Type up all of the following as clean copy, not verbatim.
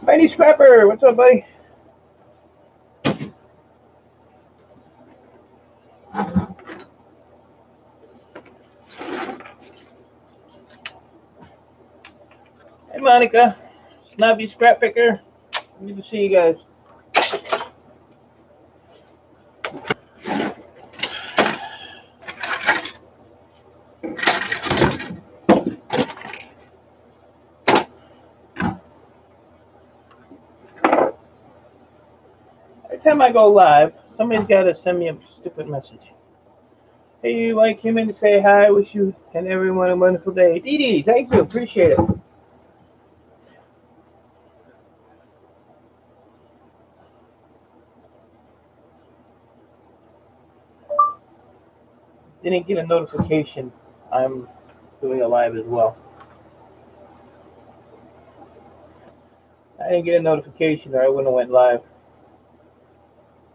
Mighty Scrapper, what's up, buddy? Hey, Monica, Snobby Scrap Picker. Good to see you guys. Every time I go live, somebody's got to send me a stupid message. Hey, you like him in to say hi. Wish you and everyone a wonderful day. Dee Dee, thank you. Appreciate it. Didn't get a notification. I'm doing a live as well. I didn't get a notification or I wouldn't have went live.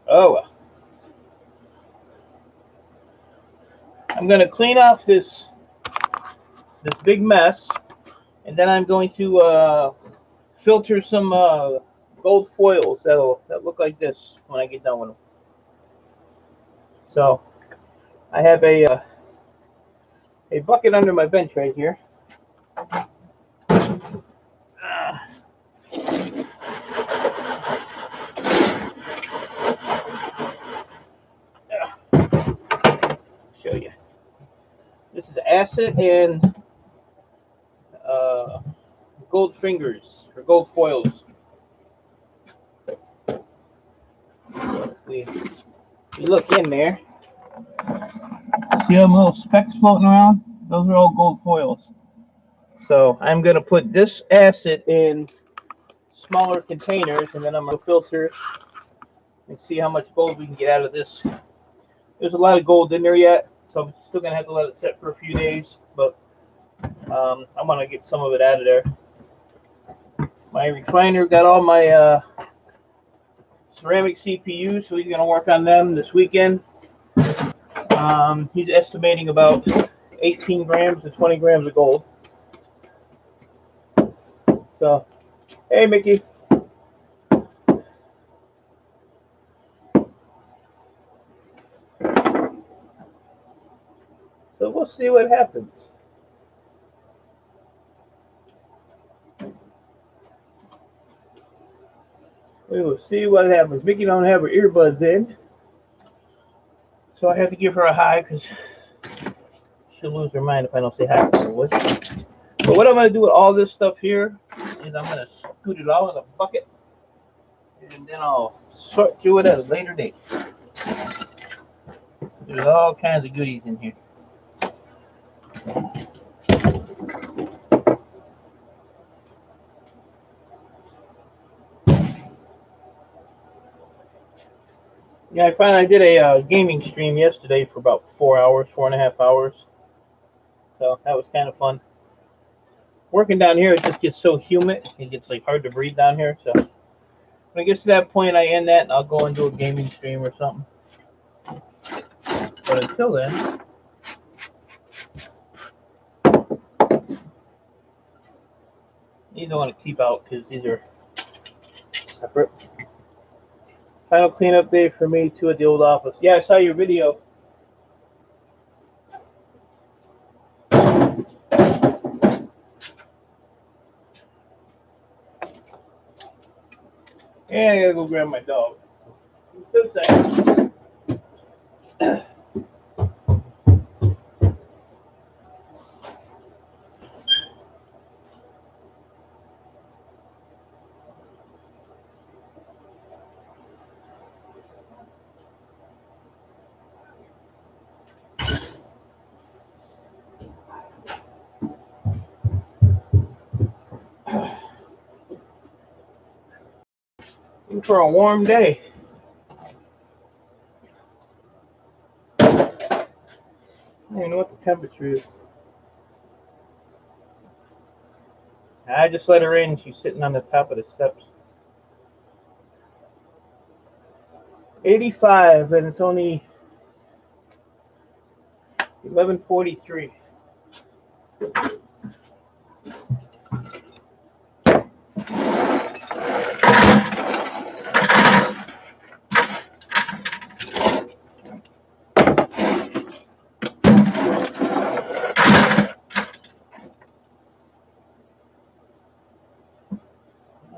Oh, well. I'm going to clean off this big mess, and then I'm going to filter some gold foils that look like this when I get done with them. So I have a bucket under my bench right here. Show you. This is acid and gold fingers or gold foils. We look in there. See them little specks floating around? Those are all gold foils. So I'm going to put this acid in smaller containers, and then I'm going to filter and see how much gold we can get out of this. There's a lot of gold in there yet, so I'm still going to have to let it sit for a few days, but I'm going to get some of it out of there. My refiner got all my ceramic CPUs, so he's going to work on them this weekend. He's estimating about 18 grams to 20 grams of gold. So, hey, Mickey. So we'll see what happens. We will see what happens. Mickey don't have her earbuds in, so I have to give her a hi because she'll lose her mind if I don't say hi to her. But what I'm going to do with all this stuff here is I'm going to scoot it all in a bucket, and then I'll sort through it at a later date. There's all kinds of goodies in here. Yeah, I finally did a gaming stream yesterday for about 4 hours, 4.5 hours. So that was kind of fun. Working down here, it just gets so humid. It gets like hard to breathe down here. So when it gets to that point, I end that and I'll go and do a gaming stream or something. But until then, these I want to keep out because these are separate. Final cleanup day for me too at the old office. Yeah, I saw your video. And I gotta go grab my dog. 2 seconds. For a warm day. don't even know what the temperature is. I just let her in. She's sitting on the top of the steps. 85, and it's only 11:43.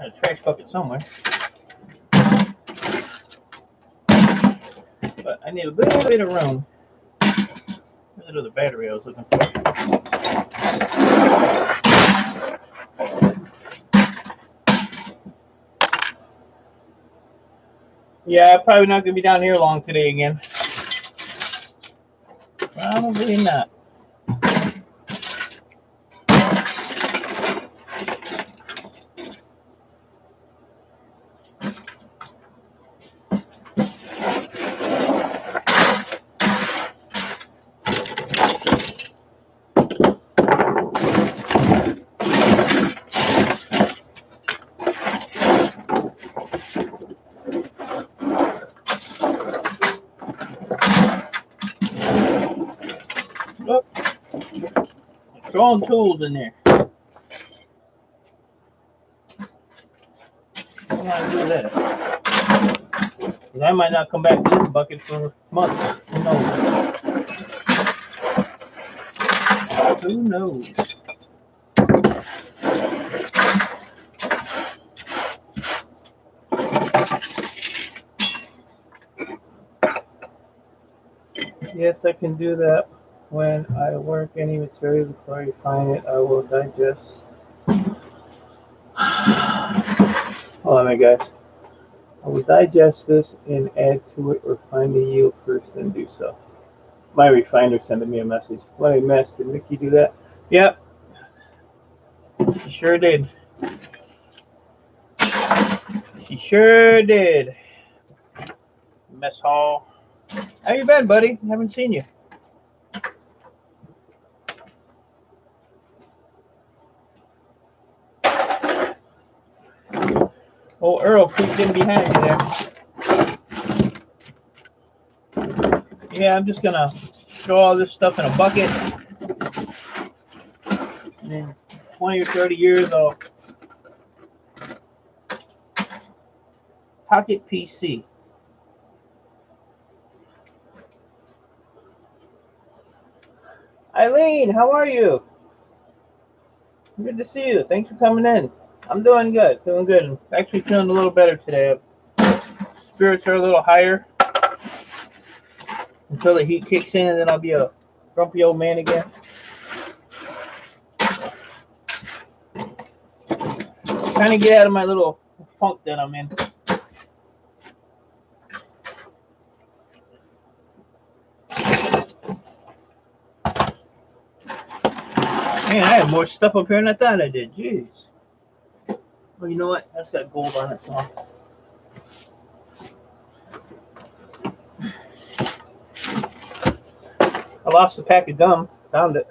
A trash bucket somewhere. But I need a little bit of room. Where's the other battery I was looking for? Yeah, I'm probably not going to be down here long today again. Probably not. Oh, throwing tools in there. I don't want to do that. Because I might not come back to this bucket for months. Who knows? Who knows? Yes, I can do that. When I work any material before I refine it, I will digest. Hold on, guys. I will digest this and add to it or find the yield first, then do so. My refiner sending me a message. What a mess. Did Mickey do that? Yep. She sure did. She sure did. Mess hall. How you been, buddy? Haven't seen you. Oh, Earl creeped in behind me there. Yeah, I'm just gonna throw all this stuff in a bucket. And in 20 or 30 years, I'll pocket PC. Eileen, how are you? Good to see you. Thanks for coming in. I'm doing good. Feeling good. I'm actually feeling a little better today. Spirits are a little higher until the heat kicks in, and then I'll be a grumpy old man again. Trying to get out of my little funk that I'm in. Man, I have more stuff up here than I thought I did. Jeez. Well, you know what? That's got gold on it. So. I lost a pack of gum. Found it.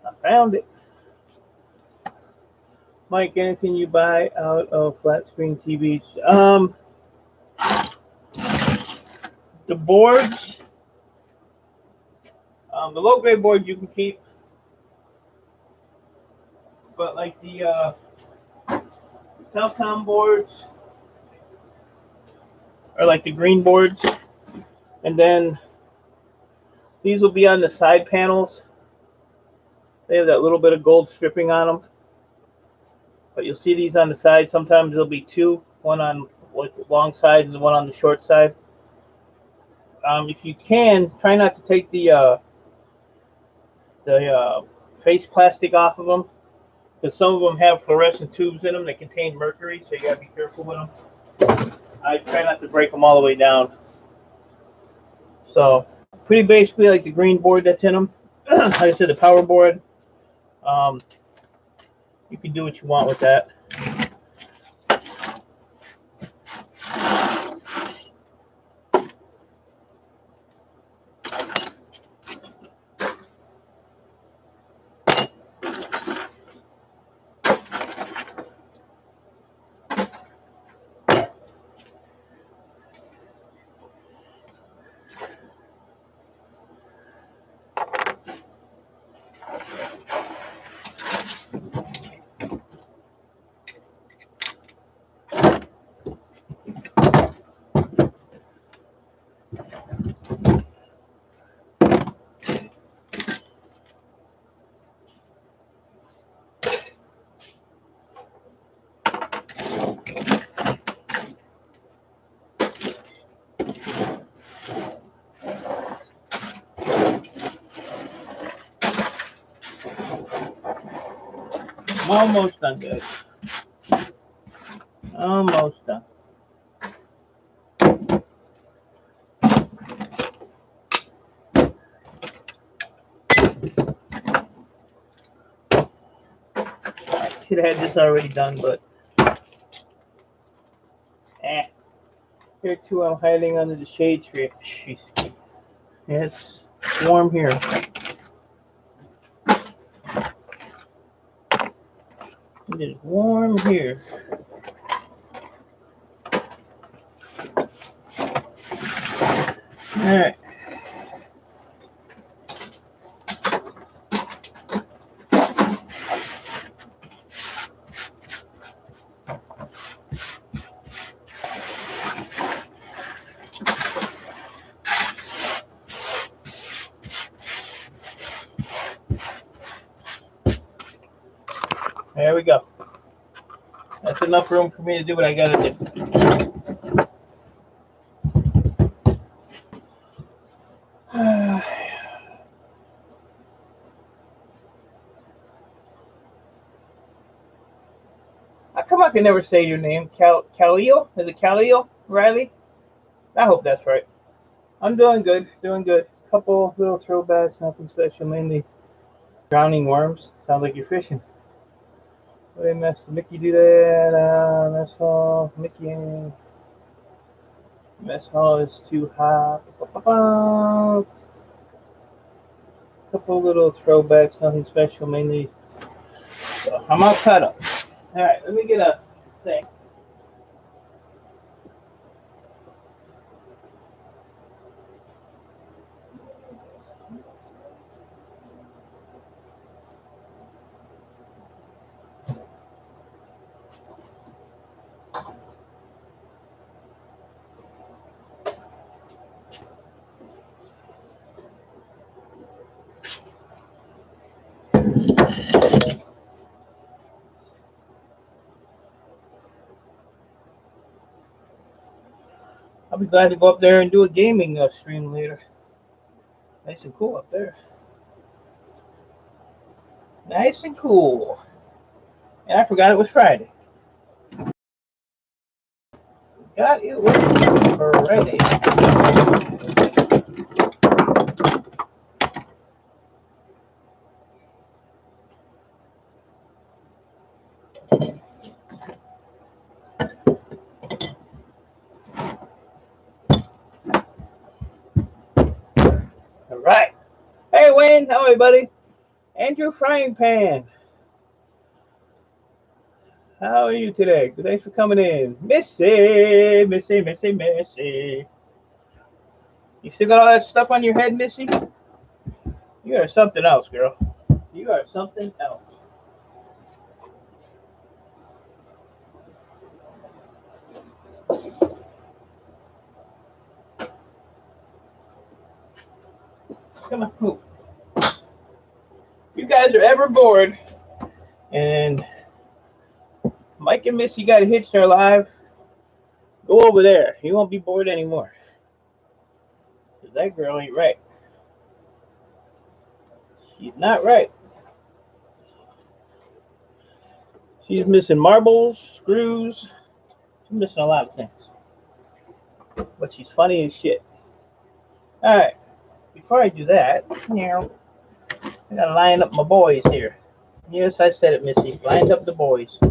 I found it. Mike, anything you buy out of flat screen TVs? The boards, the low grade boards you can keep, but like the Telcom boards are like the green boards, and then these will be on the side panels. They have that little bit of gold stripping on them, but you'll see these on the side. Sometimes there'll be two, one on like the long side and one on the short side. If you can, try not to take the face plastic off of them, because some of them have fluorescent tubes in them that contain mercury, so you gotta be careful with them. I try not to break them all the way down. So pretty basically like the green board that's in them. Like I said, the power board. You can do what you want with that. Almost done, guys. Almost done. Should have had this already done, but here too, I'm hiding under the shade tree. Jeez. It's warm here. It is warm here. All right. There we go. That's enough room for me to do what I gotta do. How come I can never say your name? Khalil? Is it Khalil Riley? I hope that's right. I'm doing good. Doing good. Couple little throwbacks, nothing special. Mainly drowning worms. Sounds like you're fishing. What did Mickey do that? Mess hall. Mickey. Mess hall is too hot. Couple little throwbacks, nothing special. Mainly. So I'm all cut up. All right, let me get a thing. I'll be glad to go up there and do a gaming stream later. Nice and cool up there. Nice and cool. And I forgot it was Friday. Forgot it was Friday. All right. Hey, Wayne. How are you, buddy? Andrew Frying Pan. How are you today? Thanks for coming in. Missy. You still got all that stuff on your head, Missy? You are something else, girl. You are something else. Come on, move. You guys are ever bored, and Mike and Missy got a Hitchner live, go over there. You won't be bored anymore. That girl ain't right. She's not right. She's missing marbles, screws. She's missing a lot of things. But she's funny as shit. Alright. Before I do that, I gotta line up my boys here. Yes, I said it, Missy. Lined up the boys. I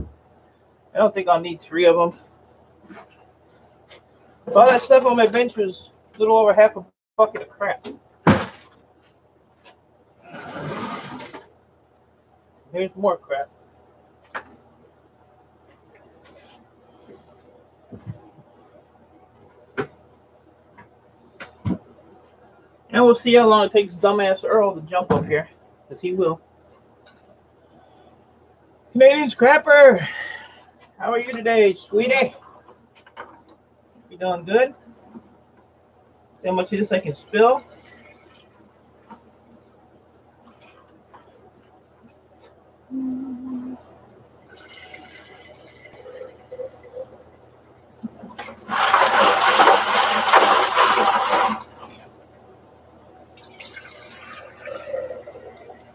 don't think I'll need 3 of them. All that stuff on my bench was a little over half a bucket of crap. Here's more crap. And we'll see how long it takes dumbass Earl to jump up here. Because he will. Canadian Scrapper! How are you today, sweetie? You doing good? See how much of this I can spill?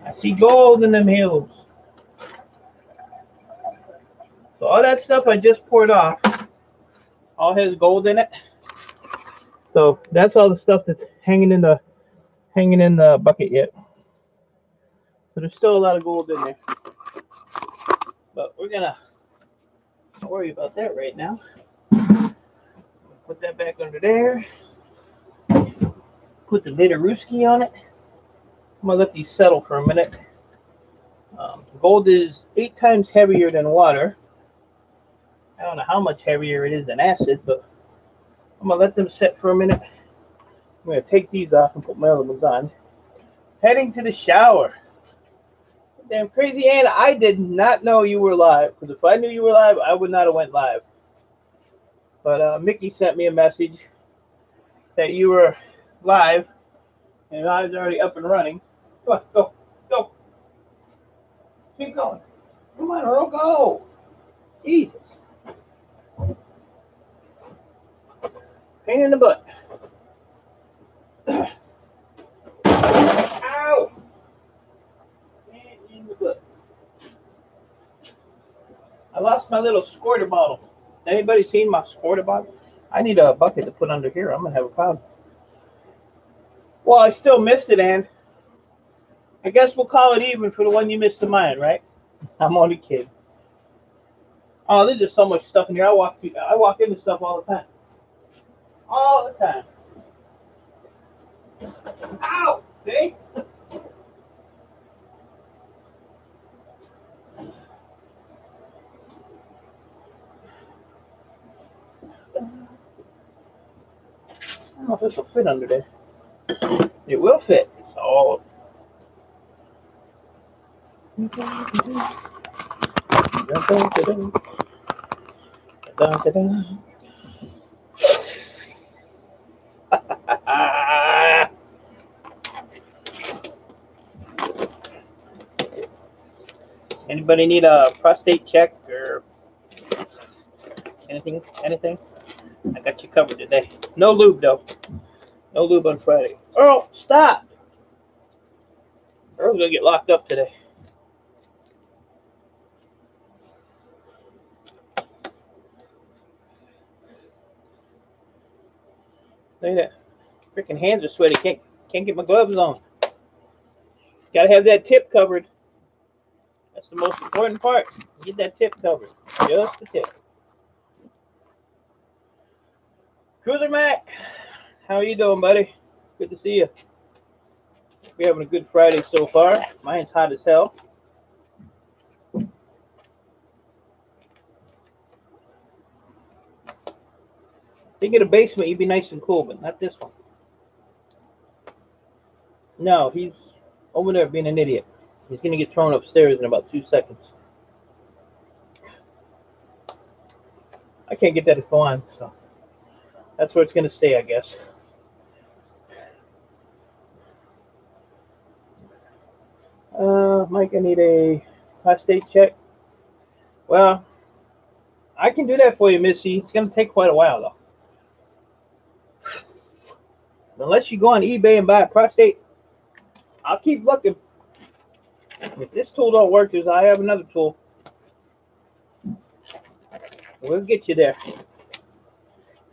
I see gold in them hills. all that stuff I just poured off all has gold in it. So that's all the stuff that's hanging in the bucket yet. So there's still a lot of gold in there. But we're gonna don't worry about that right now. Put that back under there. Put the Litaruski on it. I'm gonna let these settle for a minute. Gold is 8 times heavier than water. I don't know how much heavier it is than acid, but I'm gonna let them set for a minute. I'm gonna take these off and put my other ones on. Heading to the shower. Damn crazy Anna, I did not know you were live, because if I knew you were live, I would not have went live. But Mickey sent me a message that you were live, and I was already up and running. Come on, go, go. Keep going. Come on, Earl, go. Jesus. Pain in the butt. Ow! Pain in the butt. I lost my little squirter bottle. Anybody seen my squirter bottle? I need a bucket to put under here. I'm going to have a problem. Well, I still missed it, Ann. I guess we'll call it even for the one you missed of mine, right? I'm only kidding. Oh, there's just so much stuff in here. I walk into stuff all the time. All the time. Ow! See? I don't know if this will fit under there. It will fit. So. Anybody need a prostate check or anything? Anything? I got you covered today. No lube though. No lube on Friday. Earl, stop! Earl's gonna get locked up today. Look at that. Freaking hands are sweaty. Can't get my gloves on. Gotta have that tip covered. That's the most important part. Get that tip covered. Just the tip. Cruiser Mac, how are you doing, buddy? Good to see you. We're having a good Friday so far. Mine's hot as hell. If you get a basement, you'd be nice and cool, but not this one. No, he's over there being an idiot. He's going to get thrown upstairs in about 2 seconds. I can't get that to go on, so that's where it's going to stay, I guess. Mike, I need a prostate check. Well, I can do that for you, Missy. It's going to take quite a while, though. Unless you go on eBay and buy a prostate, I'll keep looking. If this tool don't work, I have another tool. We'll get you there.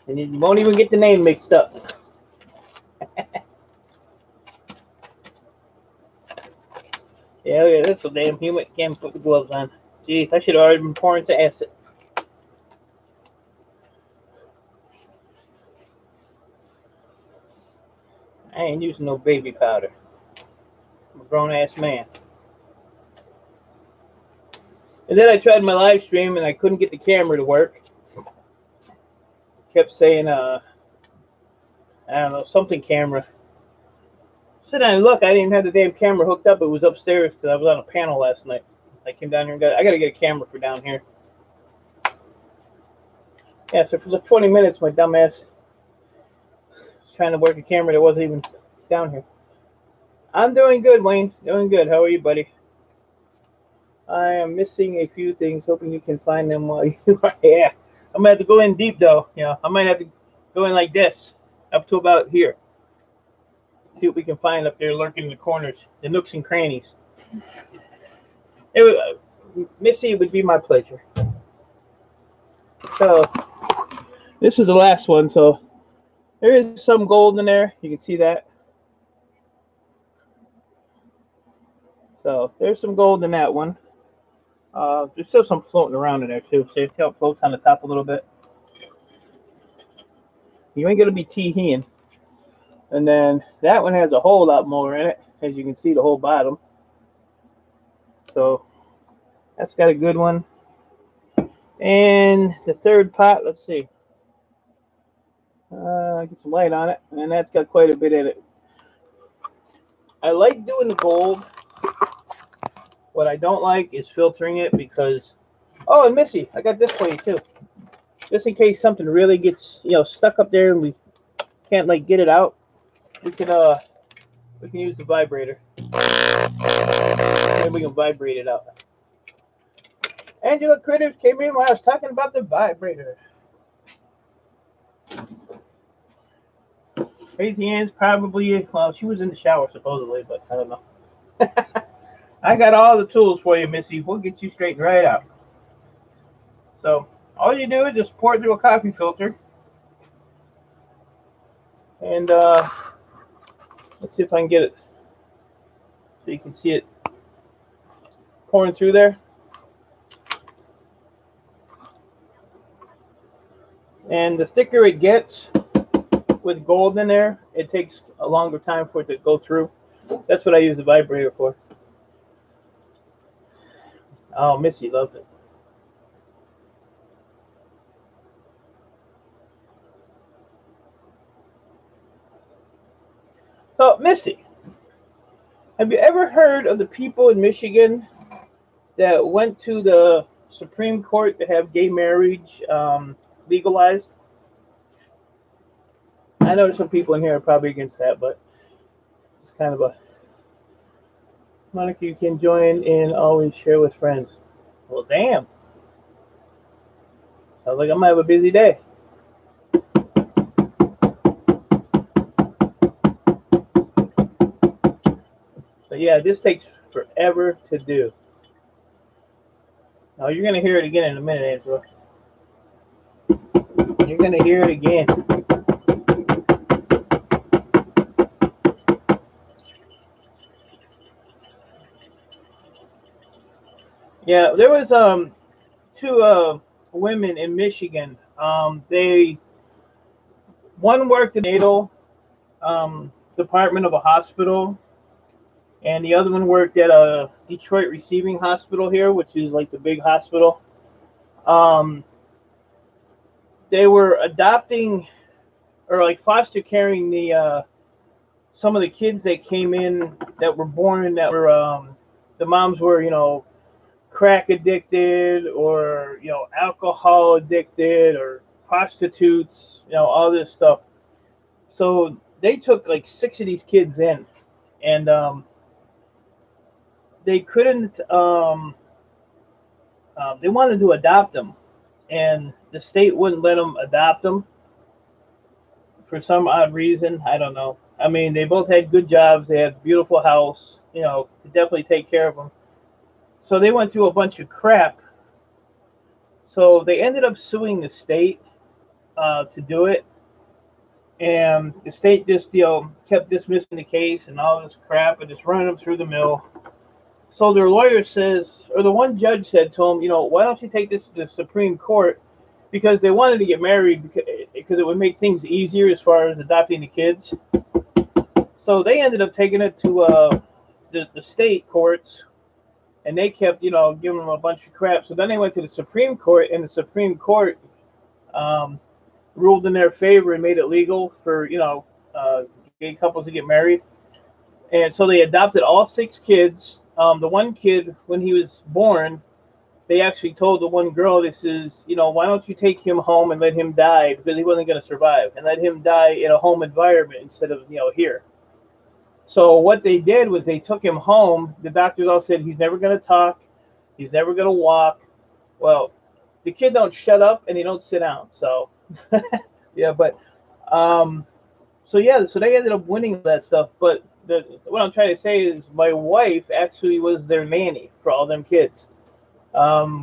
And you won't even get the name mixed up. Yeah, that's so damn humid. Can't put the gloves on. Jeez, I should have already been pouring to acid. I ain't using no baby powder. I'm a grown-ass man. And then I tried my live stream and I couldn't get the camera to work. Kept saying, I don't know, something camera. Sit down and look, I didn't even have the damn camera hooked up. It was upstairs because I was on a panel last night. I came down here and I got to get a camera for down here. Yeah, so for the 20 minutes, my dumb ass was trying to work a camera that wasn't even down here. I'm doing good, Wayne. Doing good. How are you, buddy? I am missing a few things. Hoping you can find them while you are. Yeah, I'm going to have to go in deep, though. You know, I might have to go in like this, up to about here. See what we can find up there lurking in the corners, the nooks and crannies. Missy, it would be my pleasure. So this is the last one. So there is some gold in there. You can see that. So there's some gold in that one. There's still some floating around in there too. See how it floats on the top a little bit. You ain't gonna be teeing. And then that one has a whole lot more in it, as you can see the whole bottom. So that's got a good one. And the third pot, let's see. Get some light on it, and that's got quite a bit in it. I like doing the gold. What I don't like is filtering it because, oh, and Missy, I got this for you too. Just in case something really gets, stuck up there and we can't like get it out, we can use the vibrator. And we can vibrate it out. Angela Critters came in while I was talking about the vibrator. Crazy Ann's probably, well, she was in the shower supposedly, but I don't know. I got all the tools for you, Missy. We'll get you straightened right out. So all you do is just pour it through a coffee filter. And let's see if I can get it so you can see it pouring through there. And the thicker it gets with gold in there, it takes a longer time for it to go through. That's what I use the vibrator for. Oh, Missy loved it. So, Missy, have you ever heard of the people in Michigan that went to the Supreme Court to have gay marriage legalized? I know some people in here are probably against that, but it's kind of a... Monica, you can join and always share with friends. Well, damn. Sounds like I might have a busy day. But yeah, this takes forever to do. Now you're going to hear it again in a minute, Angela. You're going to hear it again. Yeah, there was two women in Michigan. One worked in the natal department of a hospital, and the other one worked at a Detroit Receiving Hospital here, which is like the big hospital. They were adopting or like foster caring the some of the kids that came in that were born that were the moms were crack addicted or alcohol addicted or prostitutes, all this stuff. So they took like 6 of these kids in, and they couldn't. They wanted to adopt them, and the state wouldn't let them adopt them for some odd reason. I don't know. I mean, they both had good jobs. They had a beautiful house. Could definitely take care of them. So they went through a bunch of crap. So they ended up suing the state to do it. And the state just, kept dismissing the case and all this crap and just running them through the mill. So their lawyer says, or the one judge said to him, why don't you take this to the Supreme Court? Because they wanted to get married because it would make things easier as far as adopting the kids. So they ended up taking it to the state courts, and they kept, giving them a bunch of crap. So then they went to the Supreme Court, and the Supreme Court ruled in their favor and made it legal for, gay couples to get married. And so they adopted all 6 kids. The one kid, when he was born, they actually told the one girl, this is, why don't you take him home and let him die, because he wasn't going to survive, and let him die in a home environment instead of, here. So what they did was they took him home. The doctors all said he's never going to talk. He's never going to walk. Well, the kid don't shut up and he don't sit down. So, yeah, but, so they ended up winning that stuff. But what I'm trying to say is my wife actually was their nanny for all them kids.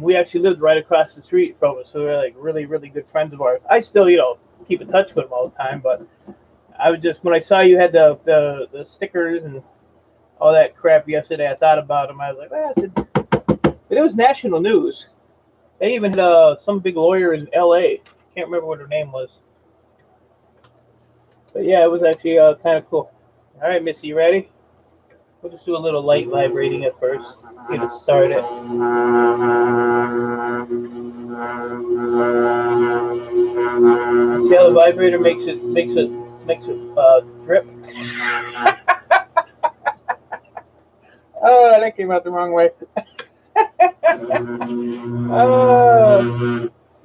We actually lived right across the street from us, so we were like really, really good friends of ours. I still, keep in touch with them all the time, but I was just, when I saw you had the stickers and all that crap yesterday, I thought about them. I was like, it was national news. They even had some big lawyer in L.A. Can't remember what her name was. But yeah, it was actually kind of cool. All right, Missy, you ready? We'll just do a little light vibrating at first. Get it started. See how the vibrator makes it drip? Oh, that came out the wrong way.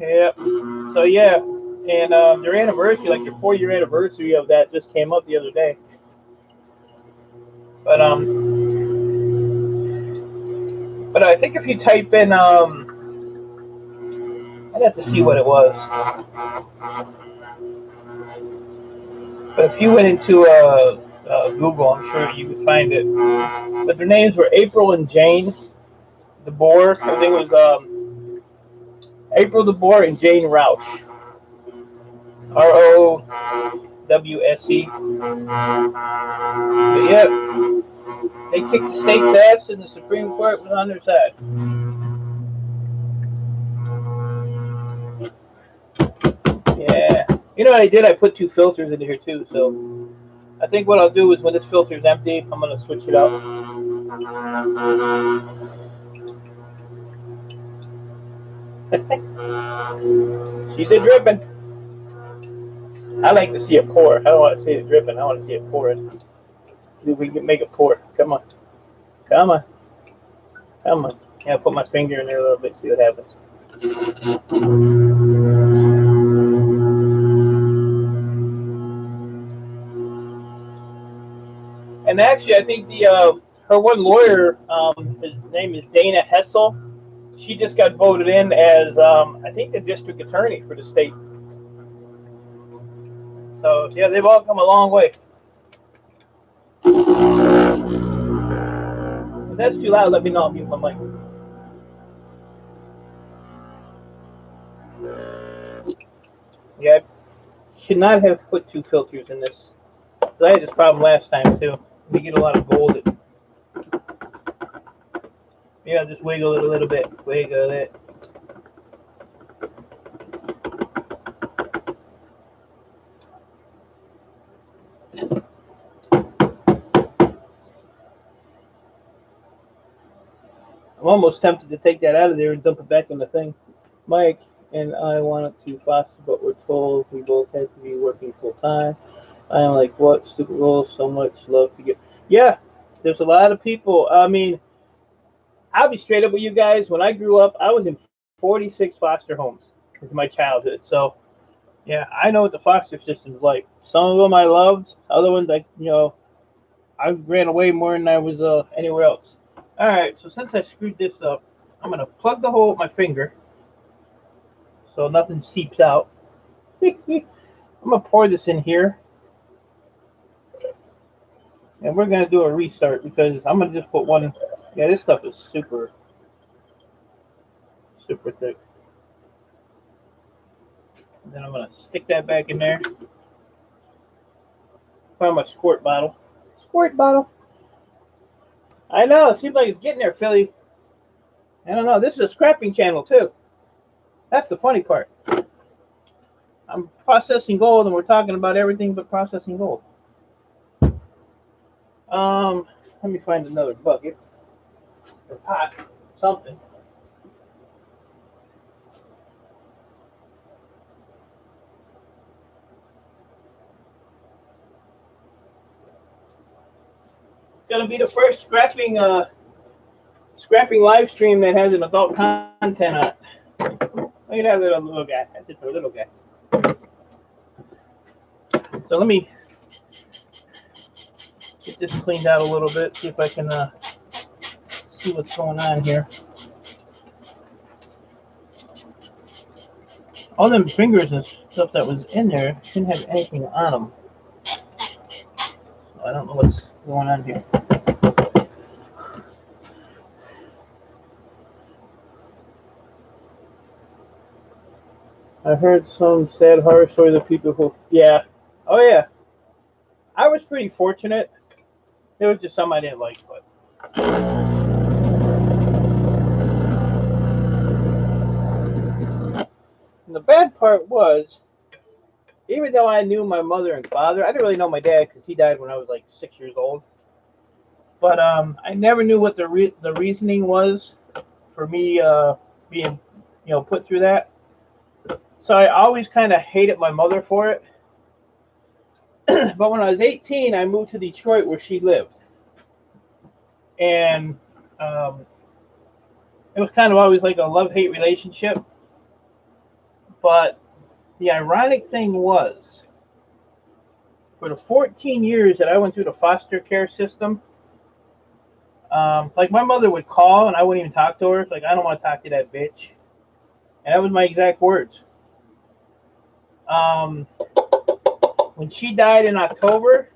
Yeah. So yeah, and their anniversary, like their 4-year anniversary of that, just came up the other day. But I think if you type in I'd have to see what it was. But if you went into Google, I'm sure you would find it. But their names were April and Jane DeBoer. I think it was April DeBoer and Jane Roush. ROWSE. But yeah, they kicked the state's ass, and the Supreme Court was on their side. Yeah. You know what I did? I put 2 filters in here too, so I think what I'll do is when this filter is empty, I'm going to switch it out. She said dripping. I like to see it pour. I don't want to see it dripping. I want to see it pouring. See if we can make it pour. Come on. Come on. Come on. Yeah, put my finger in there a little bit, see what happens. And actually, I think her one lawyer, his name is Dana Hessel. She just got voted in as, I think, the district attorney for the state. So, yeah, they've all come a long way. If that's too loud, let me know. I'll mute my mic. Yeah, I should not have put 2 filters in this. I had this problem last time, too. We get a lot of gold. Yeah, just wiggle it a little bit. Wiggle it. I'm almost tempted to take that out of there and dump it back in the thing. Mike and I wanted to foster, but we're told we both had to be working full time. I am like, what? Stupid rules, so much love to give. Yeah, there's a lot of people. I mean, I'll be straight up with you guys. When I grew up, I was in 46 foster homes in my childhood. So, yeah, I know what the foster system's like. Some of them I loved. Other ones, I ran away more than I was anywhere else. All right, so since I screwed this up, I'm going to plug the hole with my finger so nothing seeps out. I'm going to pour this in here. And we're going to do a restart because I'm going to just put one. Yeah, this stuff is super, super thick. And then I'm going to stick that back in there. Find my squirt bottle. Squirt bottle. I know, it seems like it's getting there, Philly. I don't know. This is a scrapping channel, too. That's the funny part. I'm processing gold, and we're talking about everything but processing gold. Let me find another bucket or pot, something. It's gonna be the first scrapping live stream that has an adult content on it. Look at that little guy. That's just a little guy. So let me get this cleaned out a little bit. See if I can see what's going on here. All them fingers and stuff that was in there shouldn't have anything on them. I don't know what's going on here. I heard some sad horror stories of people who, yeah, oh yeah. I was pretty fortunate. It was just something I didn't like, but. And the bad part was, even though I knew my mother and father, I didn't really know my dad because he died when I was like 6 years old. But I never knew what the reasoning was for me being, put through that. So I always kind of hated my mother for it. But when I was 18, I moved to Detroit where she lived, and um, it was kind of always like a love-hate relationship. But the ironic thing was, for the 14 years that I went through the foster care system, like my mother would call and I wouldn't even talk to her. Like, I don't want to talk to that bitch. And that was my exact words. Um, when she died in October,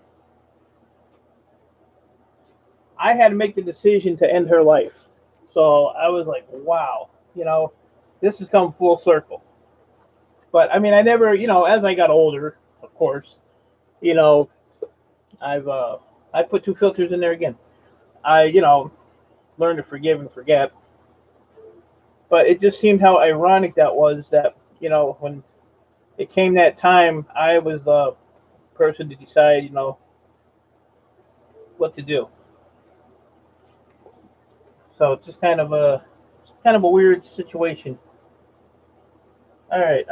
I had to make the decision to end her life. So I was like, wow, this has come full circle. But I mean, I never, as I got older, of course, you know, I put two filters in there again. I, learned to forgive and forget. But it just seemed how ironic that was that, when it came that time, I was the person to decide, what to do. So it's just kind of a weird situation. All right,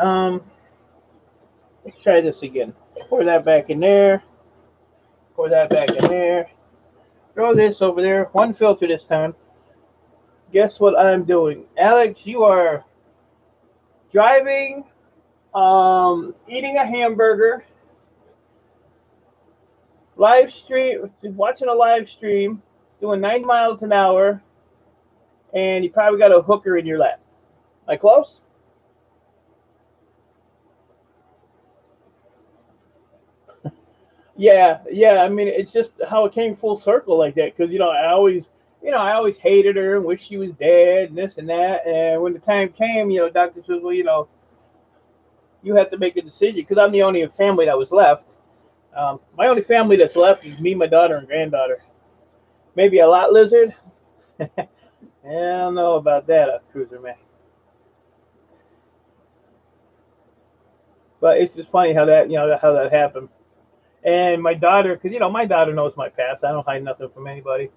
let's try this again. Pour that back in there. Pour that back in there. Throw this over there. One filter this time. Guess what I'm doing, Alex? You are driving, eating a hamburger, live stream, watching a live stream, doing 90 miles an hour, and you probably got a hooker in your lap. Am I close? Yeah. I mean, it's just how it came full circle like that. Because I always hated her and wished she was dead and this and that. And when the time came, doctor says, well, you have to make a decision because I'm the only family that was left. My only family that's left is me, my daughter, and granddaughter. Maybe a lot lizard. I don't know about that, Cruiser man. But it's just funny how that happened. And my daughter, because my daughter knows my past. I don't hide nothing from anybody.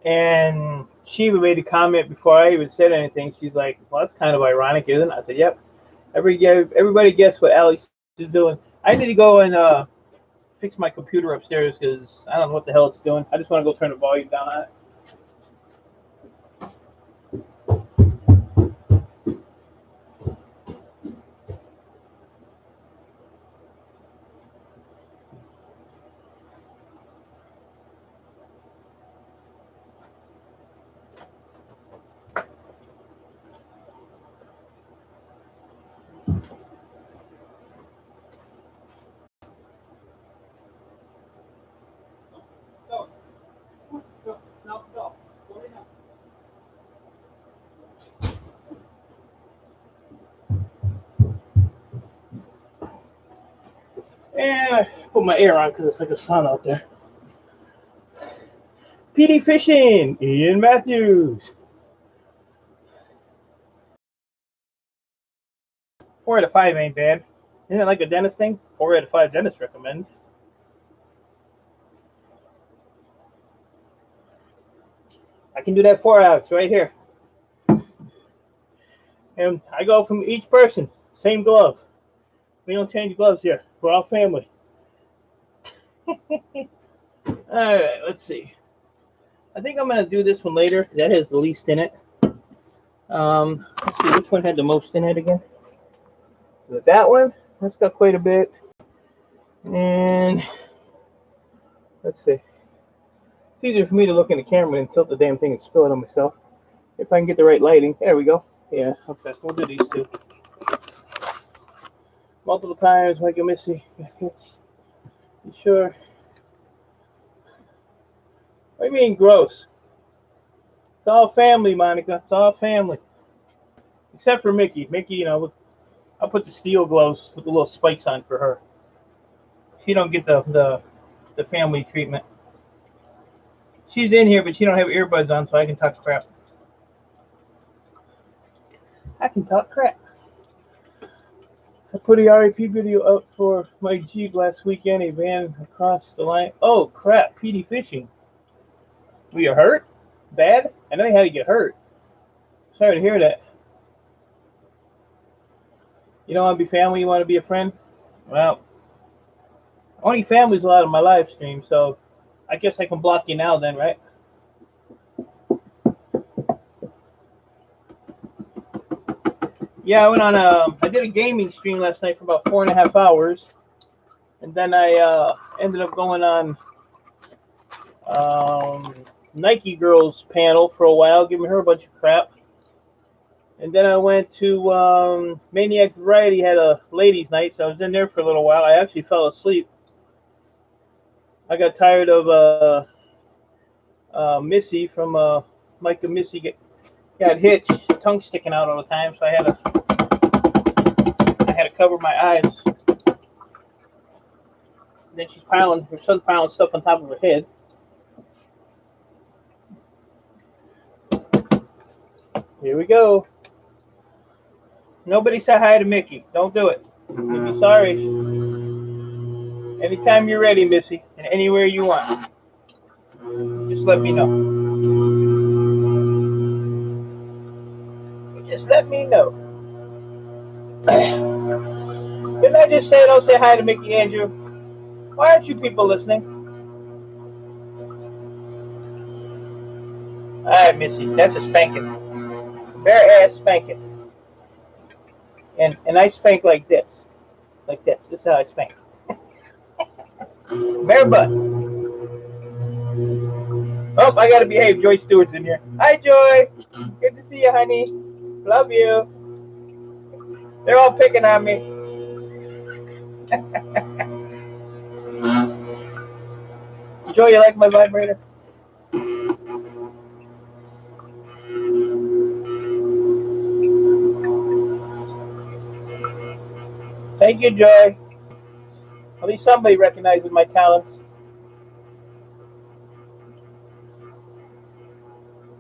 And she made a comment before I even said anything. She's like, "Well, that's kind of ironic, isn't it?" I said, "Yep." Everybody guess what Alex is doing. I need to go and fix my computer upstairs because I don't know what the hell it's doing. I just want to go turn the volume down on it. Go. Go. No, go. Go right now. And I put my air on because it's like a sun out there. PD Fishing, Ian Matthews. 4 out of 5 ain't bad. Isn't it like a dentist thing? 4 out of 5 dentists recommend. I can do that 4 hours right here. And I go from each person, same glove. We don't change gloves here. We're all family. All right, let's see. I think I'm gonna do this one later. That has the least in it. Let's see which one had the most in it again. That one. That's got quite a bit. And let's see. It's easier for me to look in the camera and tilt the damn thing and spill it on myself. If I can get the right lighting. There we go. Yeah. Okay. We'll do these two. Multiple times, make it messy. You sure? What do you mean gross? It's all family, Monica. It's all family. Except for Mickey. Mickey, I'll put the steel gloves with the little spikes on for her. She don't get the family treatment. She's in here, but she don't have earbuds on, so I can talk crap. I can talk crap. I put a RIP video up for my Jeep last weekend. A van across the line. Oh crap, PD fishing. Were you hurt? Bad? I know you had to get hurt. Sorry to hear that. You don't want to be family, you want to be a friend? Well, only family's allowed in my live stream, so I guess I can block you now then, right? Yeah, I went on I did a gaming stream last night for about 4.5 hours. And then I ended up going on Nike Girls panel for a while, giving her a bunch of crap. And then I went to Maniac Variety had a ladies' night, so I was in there for a little while. I actually fell asleep. I got tired of Missy from Mike and Missy got hitched, tongue sticking out all the time, so I had to cover my eyes. And then her son's piling stuff on top of her head. Here we go. Nobody say hi to Mickey. Don't do it. You'll be sorry. Anytime you're ready, Missy, and anywhere you want, just let me know. Just let me know. Didn't I just say don't say hi to Mickey, Andrew? Why aren't you people listening? All right, Missy, that's a spanking. Bare ass spanking. And I spank like this. Like this. This is how I spank. Bare butt. Oh, I gotta behave. Joy Stewart's in here. Hi, Joy. Good to see you, honey. Love you. They're all picking on me. Joy, you like my vibrator? Thank you, Joy. At least somebody recognizes my talents.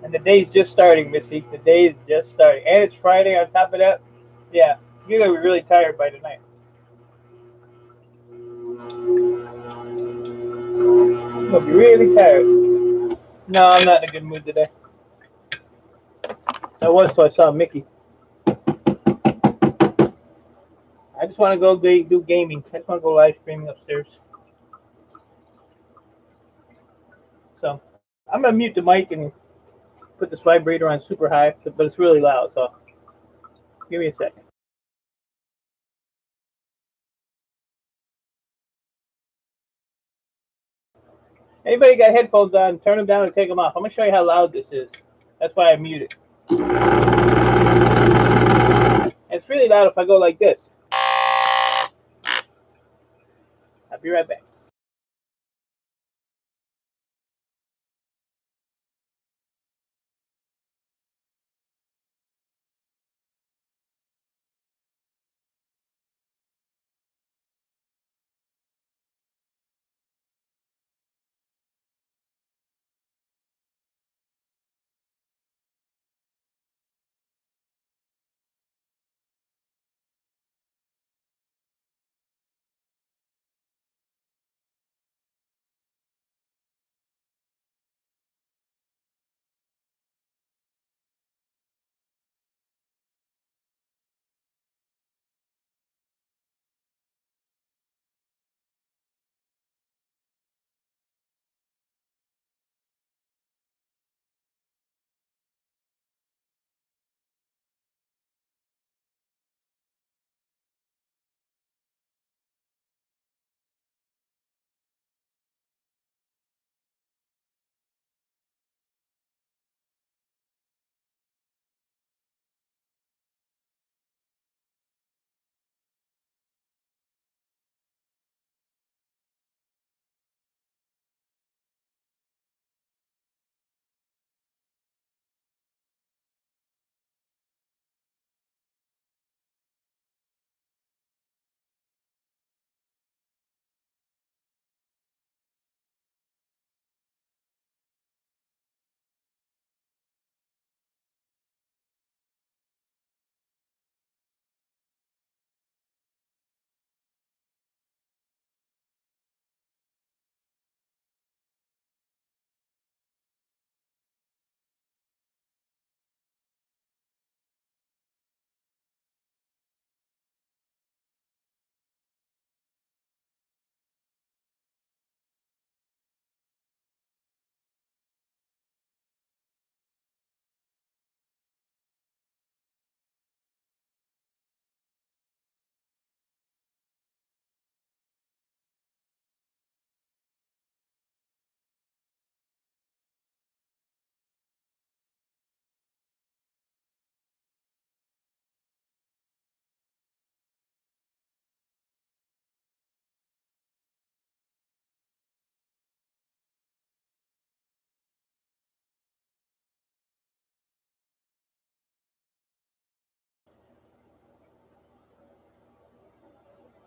And the day's just starting, Missy. The day is just starting. And it's Friday on top of that. Yeah, you're going to be really tired by tonight. You're going to be really tired. No, I'm not in a good mood today. I was till I saw Mickey. I just want to go do gaming. I just want to go live streaming upstairs. So I'm going to mute the mic and put this vibrator on super high, but it's really loud, so give me a second. Anybody got headphones on, turn them down and take them off. I'm going to show you how loud this is. That's why I mute it. It's really loud if I go like this. I'll be right back.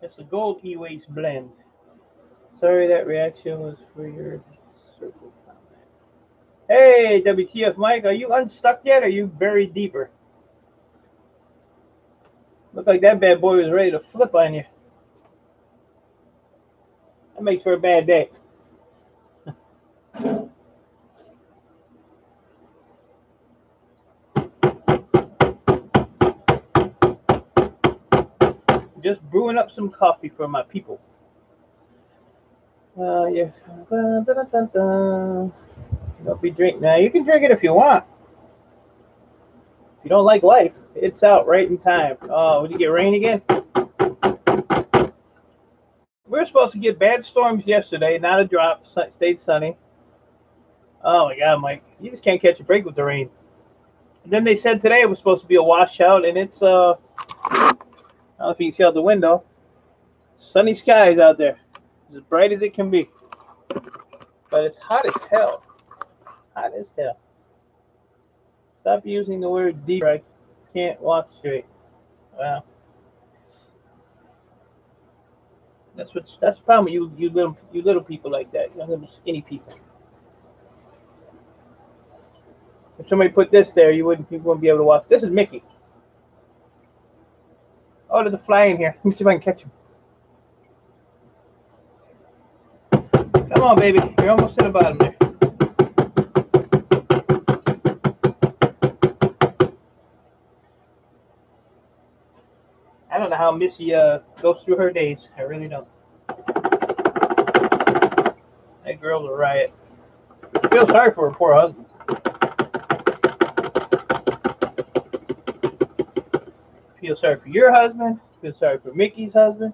It's the gold e-waste blend. Sorry that reaction was for your circle comment. Hey, WTF Mike, are you unstuck yet or are you buried deeper? Look like that bad boy was ready to flip on you. That makes for a bad day. Just brewing up some coffee for my people. Yeah. Don't be drink now. You can drink it if you want. If you don't like life, it's out right in time. Oh, would you get rain again? We were supposed to get bad storms yesterday. Not a drop. Stayed sunny. Oh my God, Mike, you just can't catch a break with the rain. And then they said today it was supposed to be a washout, and it's I don't know if you can see out the window. Sunny skies out there, as bright as it can be. But it's hot as hell. Hot as hell. Stop using the word deep. I can't walk straight. Wow. That's the problem with you little people like that. You little skinny people. If somebody put this there, you wouldn't be able to walk. This is Mickey. Oh, there's a fly in here. Let me see if I can catch him. Come on, baby. You're almost to the bottom there. I don't know how Missy goes through her days. I really don't. That girl's a riot. I feel sorry for her poor husband. I feel sorry for your husband. I feel sorry for Mickey's husband.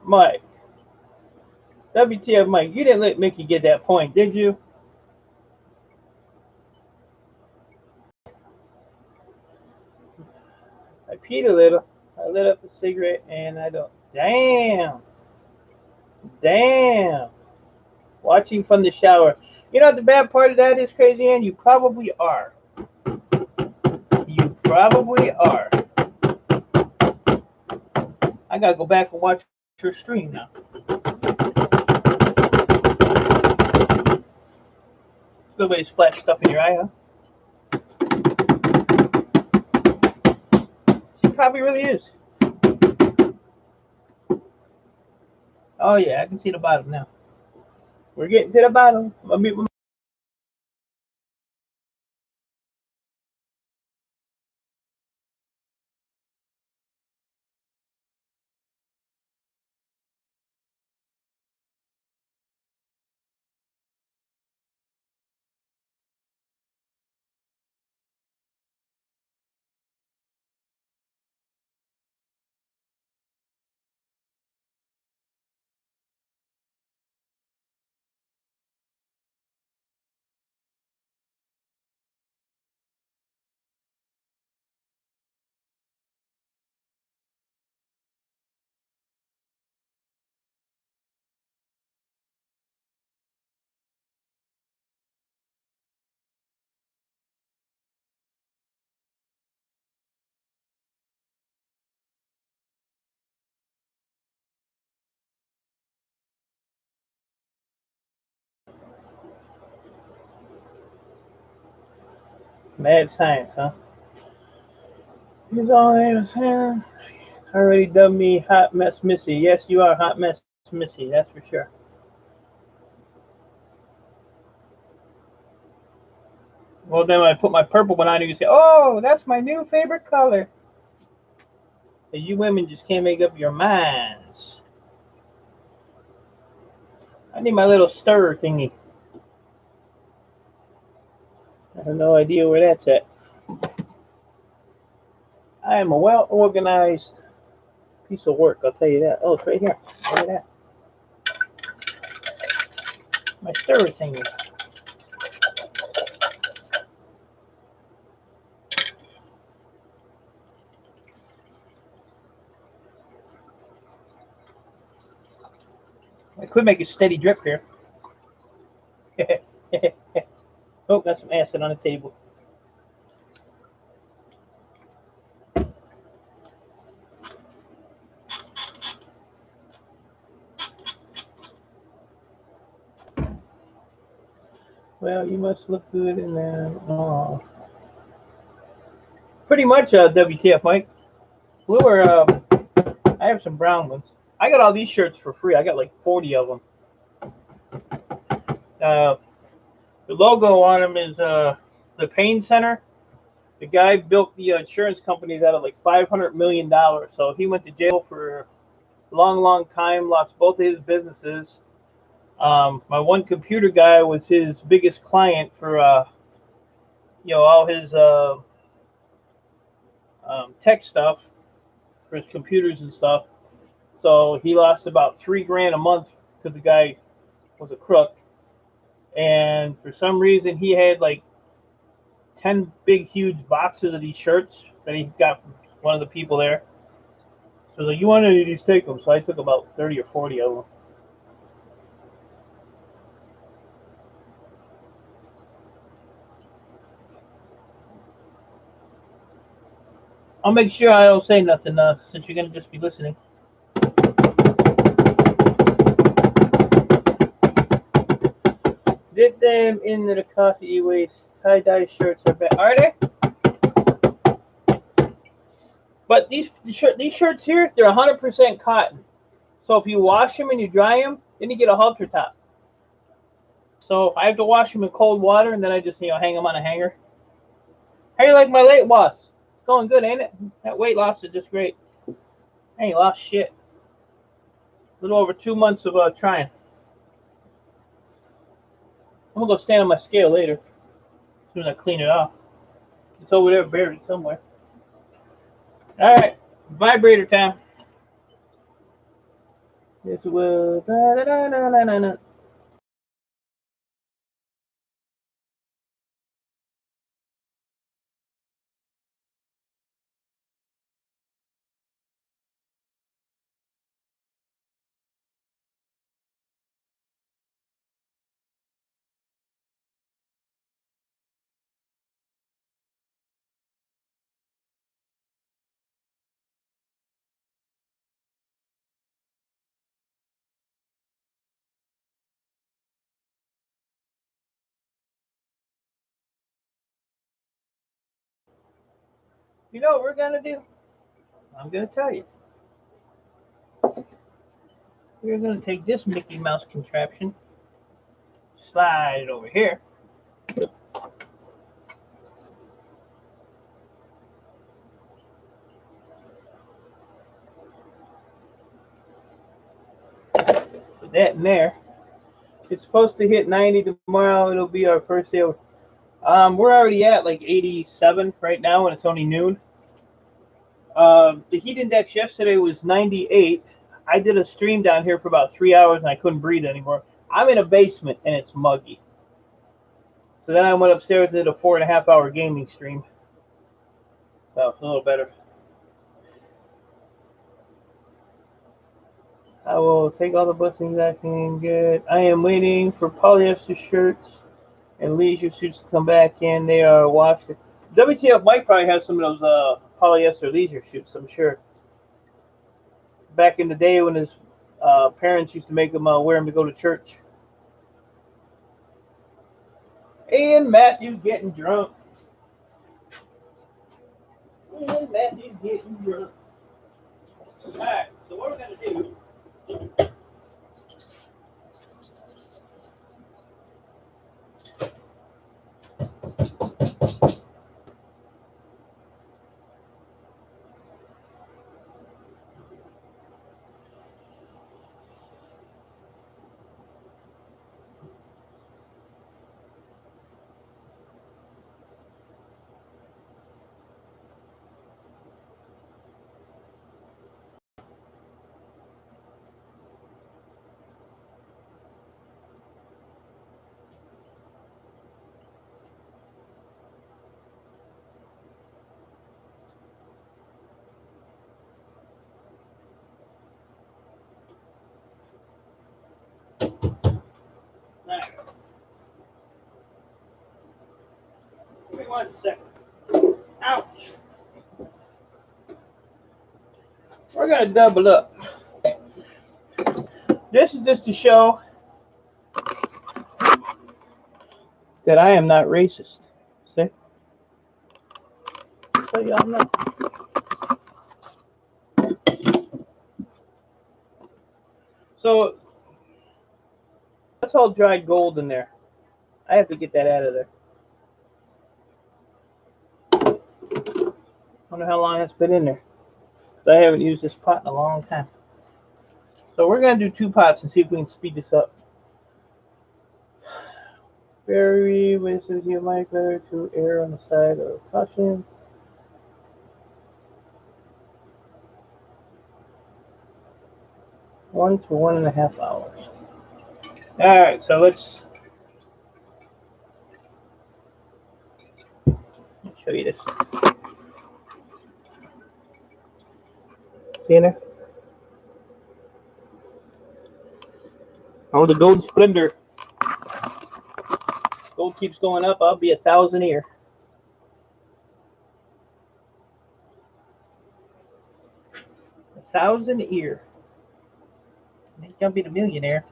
Mike. WTF, Mike. You didn't let Mickey get that point, did you? I peed a little. I lit up a cigarette and I don't. Damn. Damn. Watching from the shower. You know what the bad part of that is, Crazy Ann? You probably are. You probably are. I gotta go back and watch your stream now. Somebody splashed stuff in your eye, huh? She probably really is. Oh yeah, I can see the bottom now. We're getting to the bottom. Mad science, huh? He's all I was saying. Already dubbed me Hot Mess Missy. Yes, you are Hot Mess Missy, that's for sure. Well, then when I put my purple one on, you can say, oh, that's my new favorite color. And you women just can't make up your minds. I need my little stir thingy. I have no idea where that's at. I am a well-organized piece of work, I'll tell you that. Oh, it's right here. Look at that. My stir thingy. I could make a steady drip here. Oh, got some acid on the table. Well, you must look good in that. Oh. Pretty much, WTF, Mike. We were. I have some brown ones. I got all these shirts for free. I got like 40 of them. The logo on them is the Pain Center. The guy built the insurance company out of like $500 million. So he went to jail for a long, long time, lost both of his businesses. My one computer guy was his biggest client for, all his tech stuff for his computers and stuff. So he lost about $3,000 a month because the guy was a crook. And for some reason, he had like 10 big, huge boxes of these shirts that he got from one of the people there. So like, you want any of these, take them. So I took about 30 or 40 of them. I'll make sure I don't say nothing since you're going to just be listening. Dip them into the coffee waste. Tie-dye shirts are bad. Are they? But these shirts here, they're 100% cotton. So if you wash them and you dry them, then you get a halter top. So I have to wash them in cold water, and then I just hang them on a hanger. How you like my weight loss? It's going good, ain't it? That weight loss is just great. I ain't lost shit. A little over 2 months of trying. I'm gonna go stand on my scale later. As soon as I clean it off. It's over there buried somewhere. All right, vibrator time. This will. Da, da, da, da, da, da. You know what we're gonna do? I'm gonna tell you. We're gonna take this Mickey Mouse contraption, slide it over here. Put that in there. It's supposed to hit 90 tomorrow. It'll be our first day. We're already at like 87 right now, and it's only noon. The heat index yesterday was 98. I did a stream down here for about 3 hours, and I couldn't breathe anymore. I'm in a basement, and it's muggy. So then I went upstairs and did a 4.5 hour gaming stream. So it's a little better. I will take all the blessings I can get. I am waiting for polyester shirts and leisure suits to come back in. They are washed. WTF Mike probably has some of those polyester leisure suits, I'm sure. Back in the day when his parents used to make him wear them to go to church. And Matthew's getting drunk. And Matthew's getting drunk. Alright, so what we're going to do. Give me 1 second. Ouch. We're going to double up. This is just to show that I am not racist. See? So y'all know. So that's all dried gold in there. I have to get that out of there. Wonder how long it's been in there. I haven't used this pot in a long time. So we're gonna do 2 pots and see if we can speed this up. Very wisdom you might better to err on the side of caution. One to 1.5 hours. Alright, so let's show you this. See in there? Oh, the gold splendor. Gold keeps going up, I'll be 1,000 here. $1,000 a year. I think I'll be the millionaire.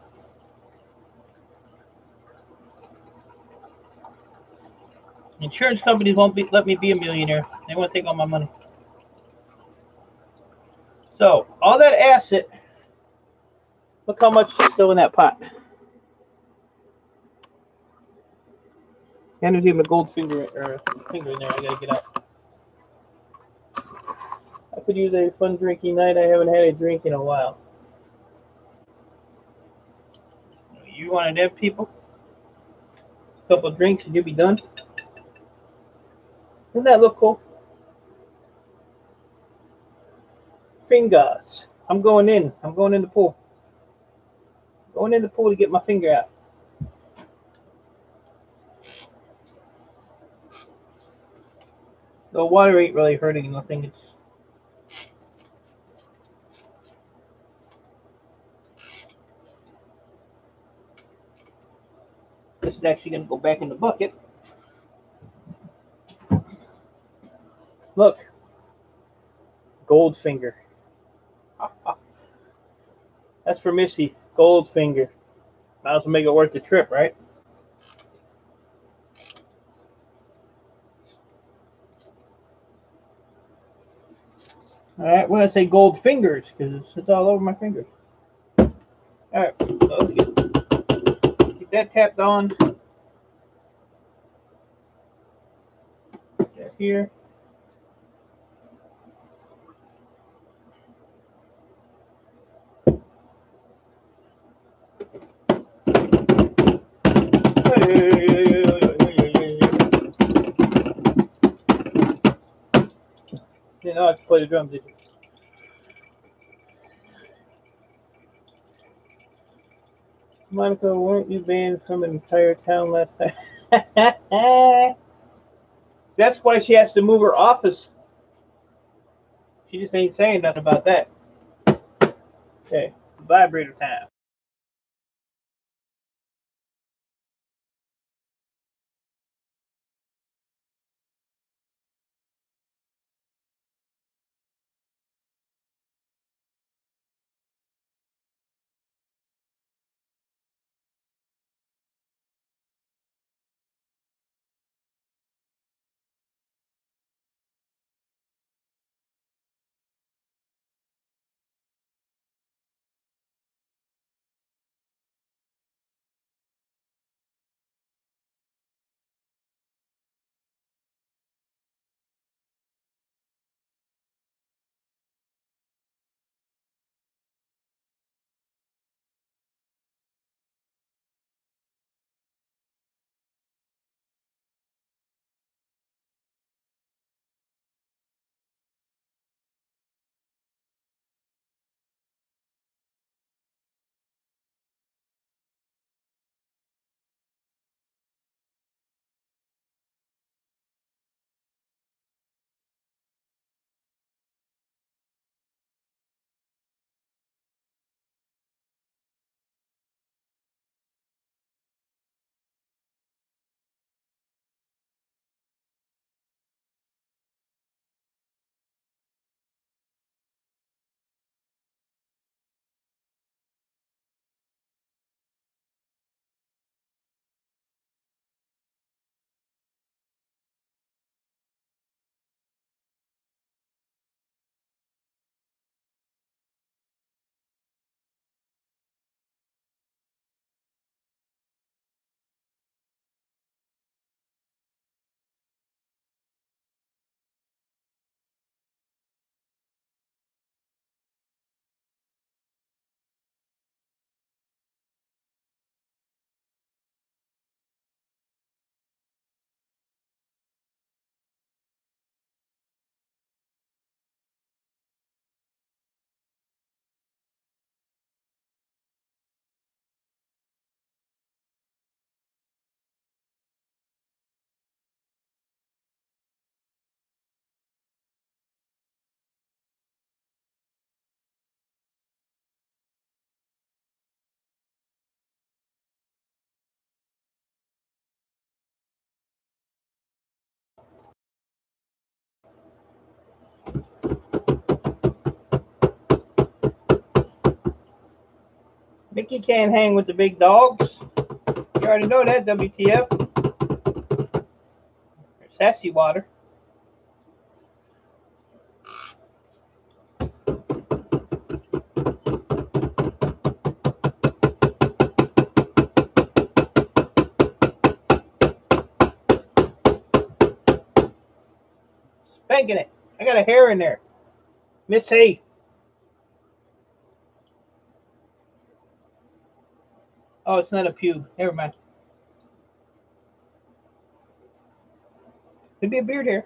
Insurance companies won't let me be a millionaire. They want to take all my money. So, all that acid, look how much is still in that pot. And there's even a gold finger in there. I gotta get out. I could use a fun drinking night. I haven't had a drink in a while. You want to have people? A couple of drinks and you'll be done. Doesn't that look cool? Fingers. I'm going in. I'm going in the pool. Going in the pool to get my finger out. The water ain't really hurting nothing. This is actually going to go back in the bucket. Look. Goldfinger. That's for Missy. Goldfinger. Might as well make it worth the trip, right? Alright, well, I say gold fingers because it's all over my fingers. Alright, so let's get that tapped on. Right here. You know I can play the drums, did you? Monica, weren't you banned from an entire town last night? That's why she has to move her office. She just ain't saying nothing about that. Okay, vibrator time. Mickey can't hang with the big dogs. You already know that, WTF. There's sassy water. Spanking it. I got a hair in there. Miss Hay. Oh, it's not a pube. Never mind. Could be a beard hair.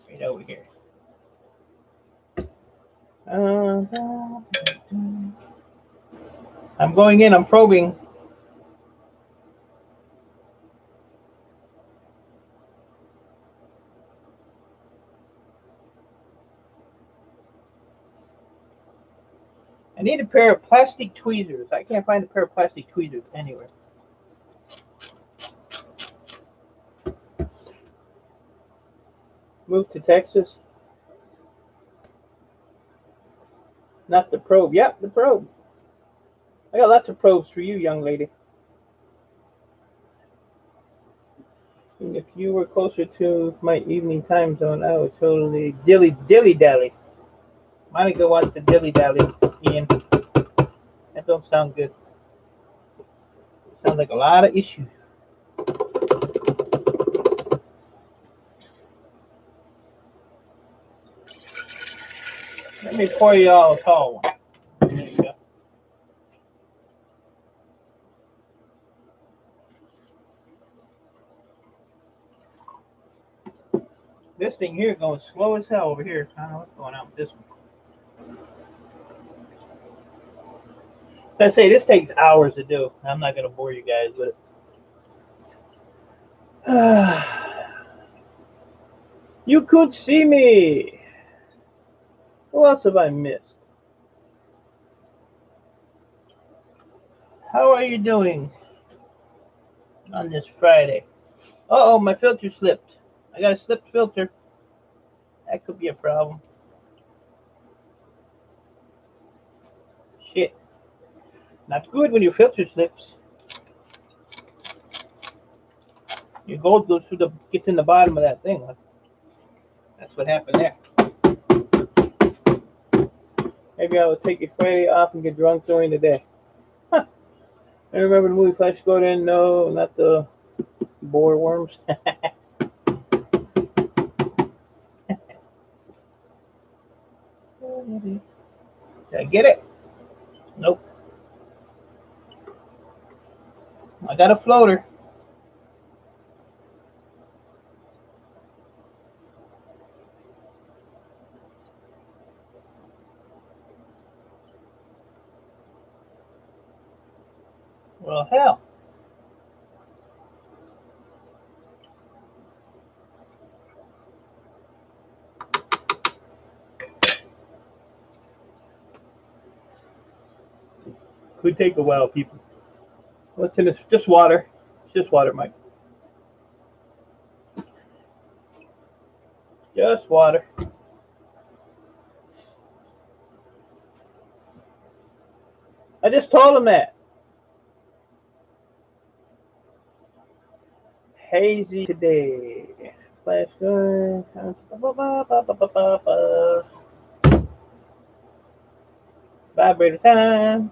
Right over here. I'm going in. I'm probing. I need a pair of plastic tweezers. I can't find a pair of plastic tweezers anywhere. Move to Texas. Not the probe. Yep, the probe. I got lots of probes for you, young lady. And if you were closer to my evening time zone, I would totally dilly-dally. Monica wants to dilly-dally, Ian. That don't sound good. Sounds like a lot of issues. Let me pour you all a tall one. There you go. This thing here going slow as hell over here. I don't know what's going on with this one. I say this takes hours to do. I'm not gonna bore you guys with it. You could see me. Who else have I missed? How are you doing on this Friday? Uh-oh, my filter slipped. I got a slipped filter. That could be a problem. Shit. Not good when your filter slips. Your gold goes through gets in the bottom of that thing. That's what happened there. Maybe I will take a Friday off and get drunk during the day. Huh. I remember the movie Flash Gordon. No, not the boar worms. Did I get it? Nope. I got a floater. Well, hell. Could take a while, people. What's in this? Just water. It's just water, Mike. Just water. I just told him that. Hazy today. Flash gun. Vibrator time.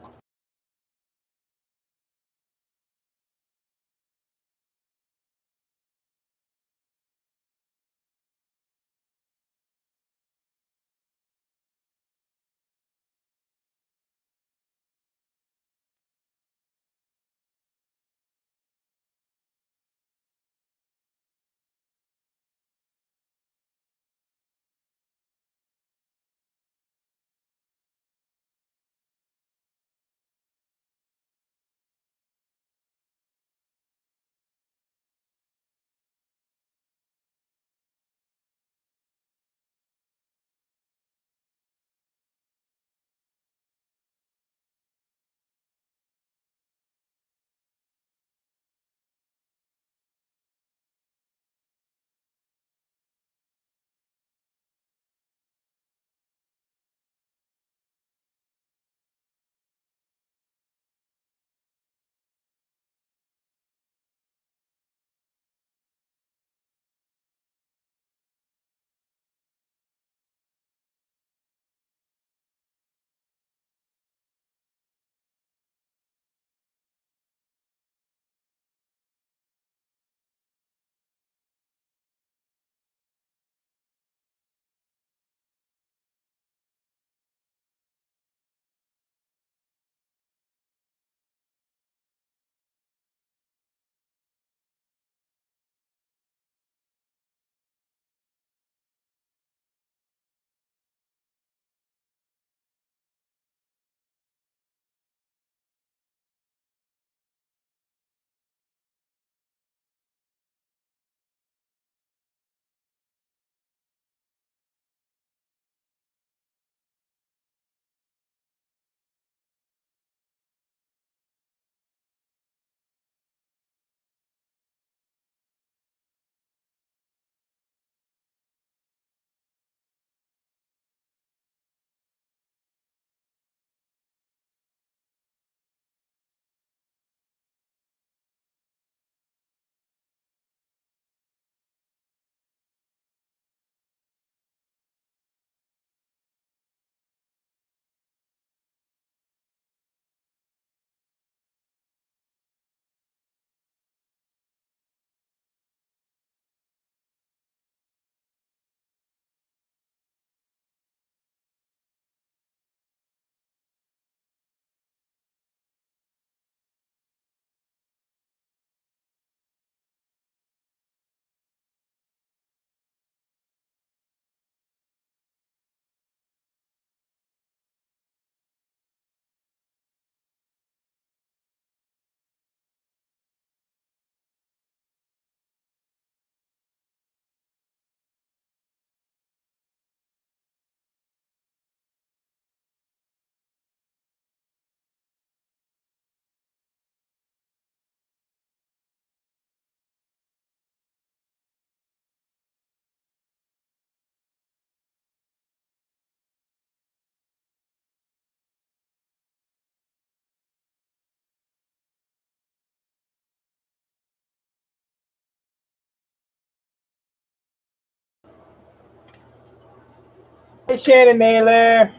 Hey, Shannon Naylor.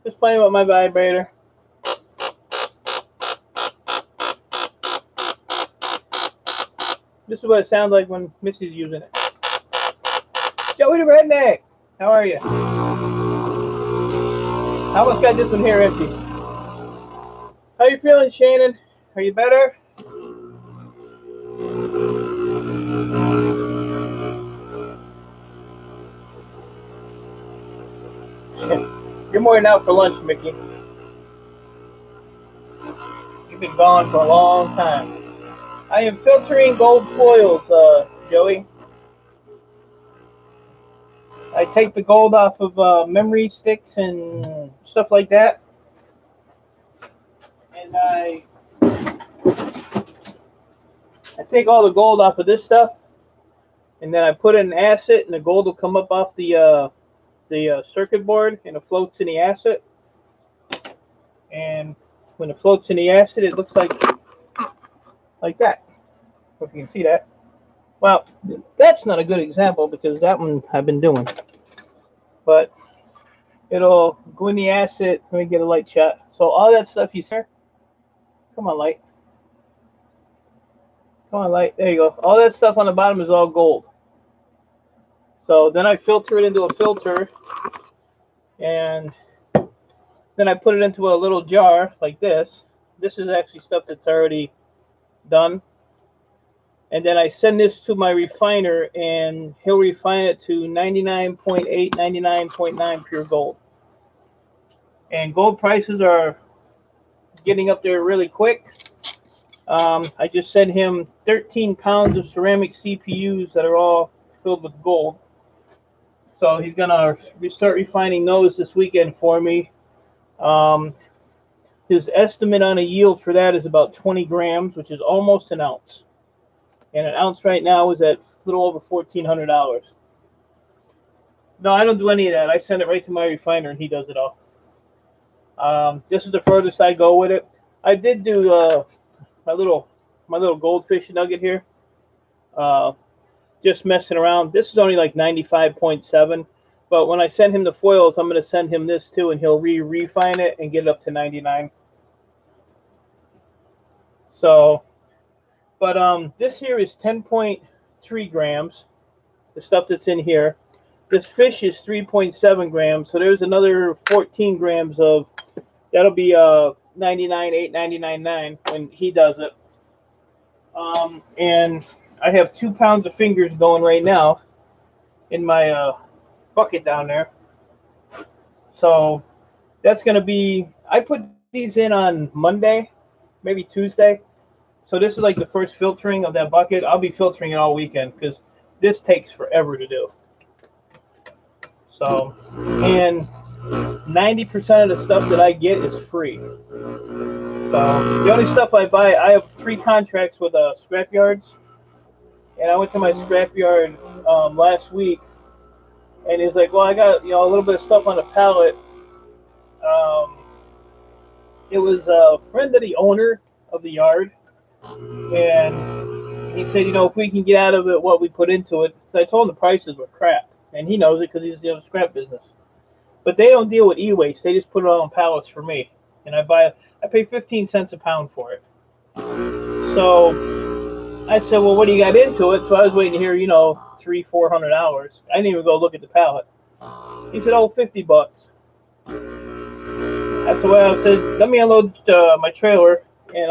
Just playing with my vibrator. This is what it sounds like when Missy's using it. Joey the Redneck, how are you? I almost got this one here empty. How you feeling, Shannon? Are you better? You're more than out for lunch, Mickey. You've been gone for a long time. I am filtering gold foils, Joey. I take the gold off of memory sticks and stuff like that. And I take all the gold off of this stuff. And then I put it in acid, and the gold will come up off the circuit board, and it floats in the acid. And when it floats in the acid, it looks like that. If you can see that. Well, that's not a good example because that one I've been doing. But it'll go in the acid. Let me get a light shot. So all that stuff you see, come on, light. Come on, light. There you go. All that stuff on the bottom is all gold. So then I filter it into a filter, and then I put it into a little jar like this. This is actually stuff that's already done. And then I send this to my refiner, and he'll refine it to 99.8, 99.9 pure gold. And gold prices are getting up there really quick. I just sent him 13 pounds of ceramic CPUs that are all filled with gold. So he's going to start refining those this weekend for me. His estimate on a yield for that is about 20 grams, which is almost an ounce. And an ounce right now is at a little over $1,400. No, I don't do any of that. I send it right to my refiner, and he does it all. This is the furthest I go with it. I did do my little goldfish nugget here. Just messing around. This is only like 95.7, but when I send him the foils, I'm going to send him this too, and he'll refine it and get it up to 99. So, but this here is 10.3 grams. The stuff that's in here. This fish is 3.7 grams. So there's another 14 grams of. That'll be 99.8, 99.9 when he does it. And I have 2 pounds of fingers going right now in my bucket down there. So that's going to be, I put these in on Monday, maybe Tuesday. So this is like the first filtering of that bucket. I'll be filtering it all weekend because this takes forever to do. So, and 90% of the stuff that I get is free. So the only stuff I buy, I have 3 contracts with scrap yards. And I went to my scrapyard last week, and he's like, "Well, I got a little bit of stuff on the pallet." It was a friend of the owner of the yard, and he said, "If we can get out of it what we put into it," so I told him the prices were crap, and he knows it because he's in the scrap business. But they don't deal with e-waste; they just put it on pallets for me, and I pay 15 cents a pound for it. So I said, "Well, what do you got into it?" So I was waiting to hear, $300-400. I didn't even go look at the pallet. He said, "Oh, $50." That's the way I said, "Let me unload my trailer, and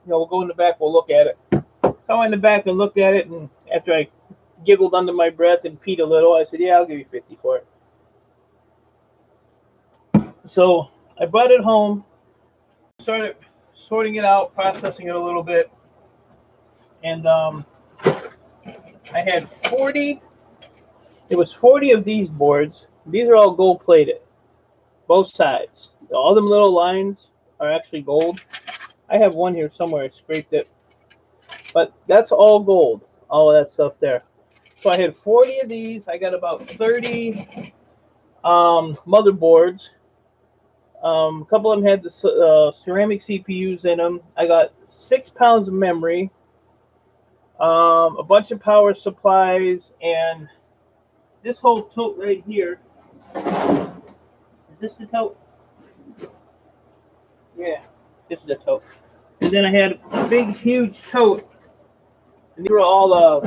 we'll go in the back. We'll look at it." So I went in the back and looked at it, and after I giggled under my breath and peed a little, I said, "Yeah, I'll give you 50 for it." So I brought it home, started sorting it out, processing it a little bit, and I had 40. It was 40 of these boards. These are all gold plated, both sides. All them little lines are actually gold. I have one here somewhere. I scraped it, but that's all gold. All of that stuff there. So I had 40 of these. I got about 30 motherboards. A couple of them had the ceramic CPUs in them. I got 6 pounds of memory, a bunch of power supplies, and this whole tote right here Is this the tote? Yeah, this is the tote. And then I had a big, huge tote. And these were all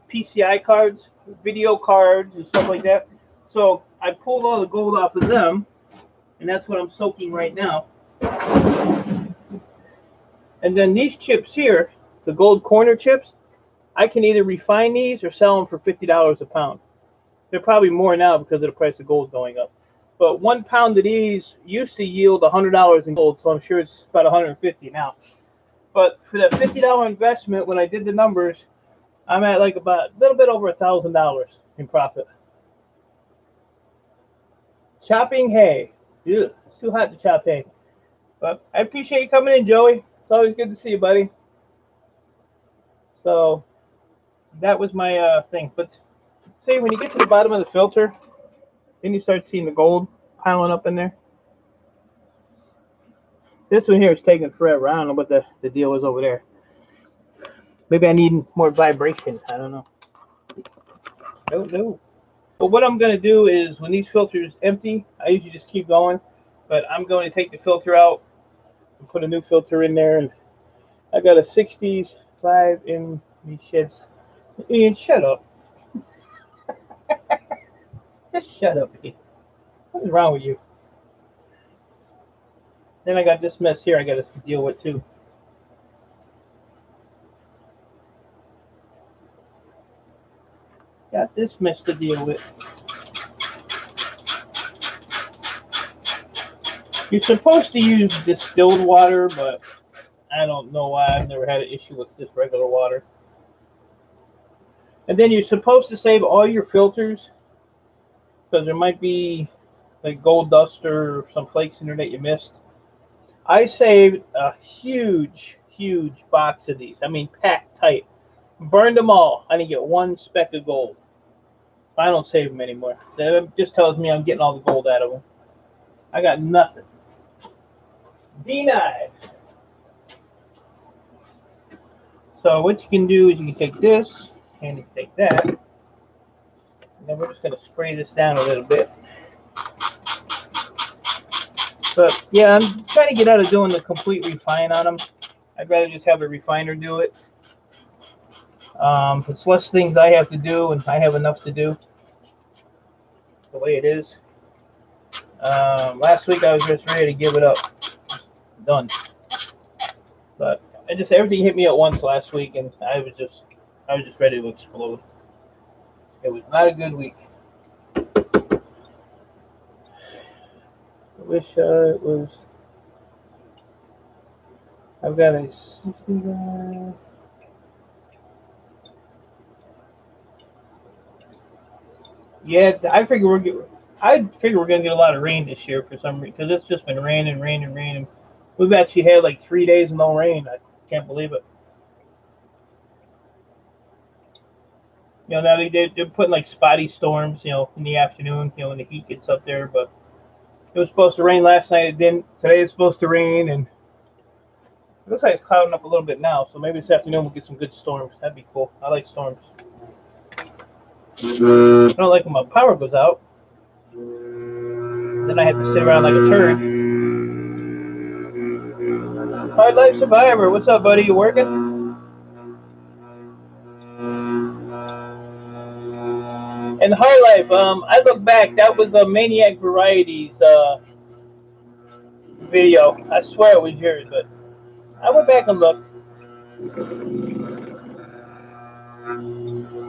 PCI cards, video cards, and stuff like that. So I pulled all the gold off of them, and that's what I'm soaking right now. And then these chips here, the gold corner chips, I can either refine these or sell them for $50 a pound. They're probably more now because of the price of gold going up. But 1 pound of these used to yield $100 in gold, so I'm sure it's about $150 now. But for that $50 investment, when I did the numbers, I'm at like about a little bit over $1,000 in profit. Chopping hay. Ew, it's too hot to chop hay. But I appreciate you coming in, Joey. It's always good to see you, buddy. So that was my thing. But see, when you get to the bottom of the filter, then you start seeing the gold piling up in there. This one here is taking forever. I don't know what the deal is over there. Maybe I need more vibration. I don't know. No. But what I'm going to do is when these filters empty, I usually just keep going. But I'm going to take the filter out and put a new filter in there. And I got a 60s 5 in these sheds. Ian, shut up. Just shut up, Ian. What is wrong with you? Then I got this mess here I got to deal with too. Got this mess to deal with. You're supposed to use distilled water, but I don't know why. I've never had an issue with just regular water. And then you're supposed to save all your filters because there might be like gold dust or some flakes in there that you missed. I saved a huge box of these. I mean, packed tight. Burned them all. I didn't get one speck of gold. I don't save them anymore. That just tells me I'm getting all the gold out of them. I got nothing. Denied. So what you can do is you can take this and you can take that. And then we're just going to spray this down a little bit. But yeah, I'm trying to get out of doing the complete refine on them. I'd rather just have a refiner do it. It's less things I have to do, and I have enough to do the way it is. Last week I was just ready to give it up. Done. But everything hit me at once last week, and I was just ready to explode. It was not a good week. I wish it was. I've got a 60. Yeah, I figure we're gonna get a lot of rain this year for some reason, because it's just been raining. We've actually had like 3 days of no rain. I can't believe it. You know, now they're putting like spotty storms, you know, in the afternoon, you know, when the heat gets up there. But it was supposed to rain last night. It didn't. Today it's supposed to rain, and it looks like it's clouding up a little bit now. So maybe this afternoon we'll get some good storms. That'd be cool. I like storms. I don't like when my power goes out. Then I have to sit around like a turd. Hard Life Survivor, what's up, buddy? You working? And Hard Life, I look back, that was a Maniac Varieties video. I swear it was yours, but I went back and looked.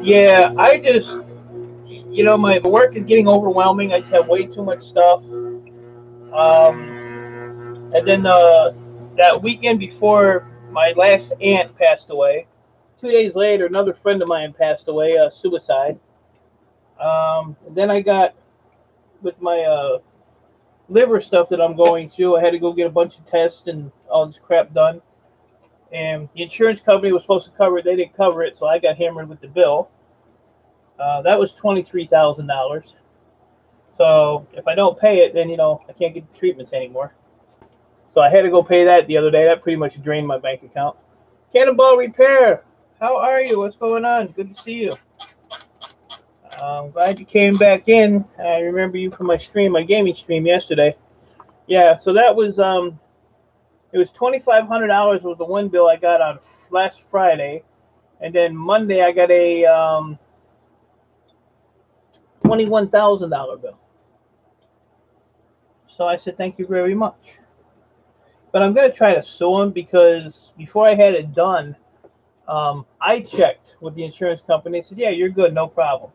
Yeah, I just, you know, my work is getting overwhelming. I just have way too much stuff. And then that weekend before my last aunt passed away, 2 days later, another friend of mine passed away, suicide. Then I got, with my liver stuff that I'm going through, I had to go get a bunch of tests and all this crap done. And the insurance company was supposed to cover it. They didn't cover it, so I got hammered with the bill. That was $23,000. So if I don't pay it, then, you know, I can't get the treatments anymore. So I had to go pay that the other day. That pretty much drained my bank account. Cannonball Repair, how are you? What's going on? Good to see you. I'm glad you came back in. I remember you from my stream, my gaming stream yesterday. Yeah, so that was it was $2,500 was the one bill I got on last Friday, and then Monday I got a $21,000 bill. So I said thank you very much. But I'm gonna try to sue him because before I had it done, I checked with the insurance company. They said, yeah, you're good, no problem.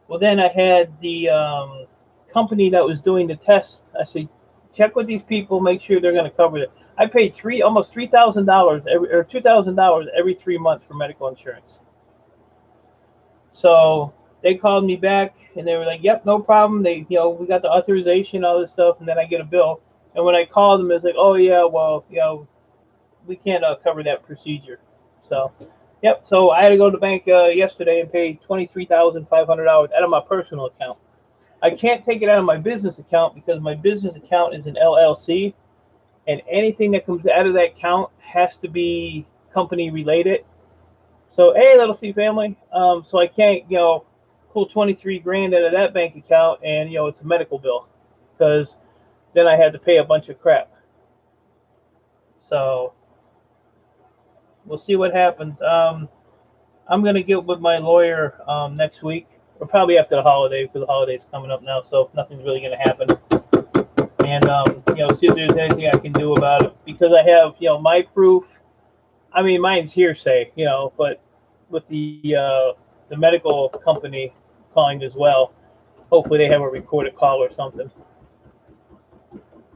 Well, then I had the company that was doing the test. I said, check with these people, make sure they're going to cover it. I paid almost $3,000 or $2,000 every 3 months for medical insurance. So they called me back and they were like, yep, no problem. We got the authorization, all this stuff, and then I get a bill. And when I called them, it's like, oh yeah, well, we can't cover that procedure. So, yep. So I had to go to the bank yesterday and pay $23,500 out of my personal account. I can't take it out of my business account because my business account is an LLC, and anything that comes out of that account has to be company related. So, hey, Little C family. So I can't, pull 23 grand out of that bank account and, it's a medical bill because then I had to pay a bunch of crap. So we'll see what happens. I'm going to get with my lawyer next week, or probably after the holiday, because the holiday's coming up now, so nothing's really going to happen. And, see if there's anything I can do about it. Because I have, my proof. I mean, mine's hearsay, but with the medical company calling as well, hopefully they have a recorded call or something.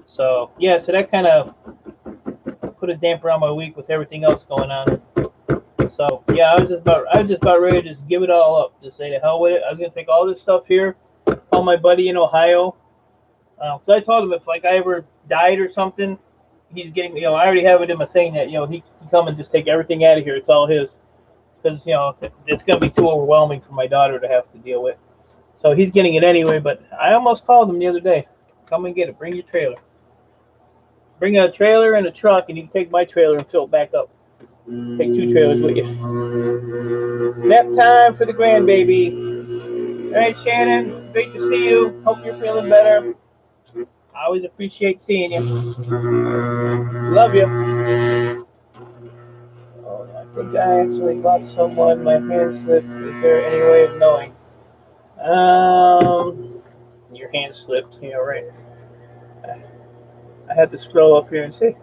So, yeah, so that kind of put a damper on my week with everything else going on. So yeah, I was just about ready to just give it all up, just say the hell with it. I was gonna take all this stuff here, call my buddy in Ohio, because I told him if like I ever died or something, he's getting, I already have it in my saying that he can come and just take everything out of here. It's all his, because it's gonna be too overwhelming for my daughter to have to deal with. So he's getting it anyway. But I almost called him the other day. Come and get it. Bring your trailer. Bring a trailer and a truck, and you can take my trailer and fill it back up. Take 2 trailers with you. Nap time for the grandbaby. All right, Shannon. Great to see you. Hope you're feeling better. I always appreciate seeing you. Love you. Oh, I think I actually got someone. My hand slipped. Is there any way of knowing? Your hand slipped. Yeah, right. I had to scroll up here and see.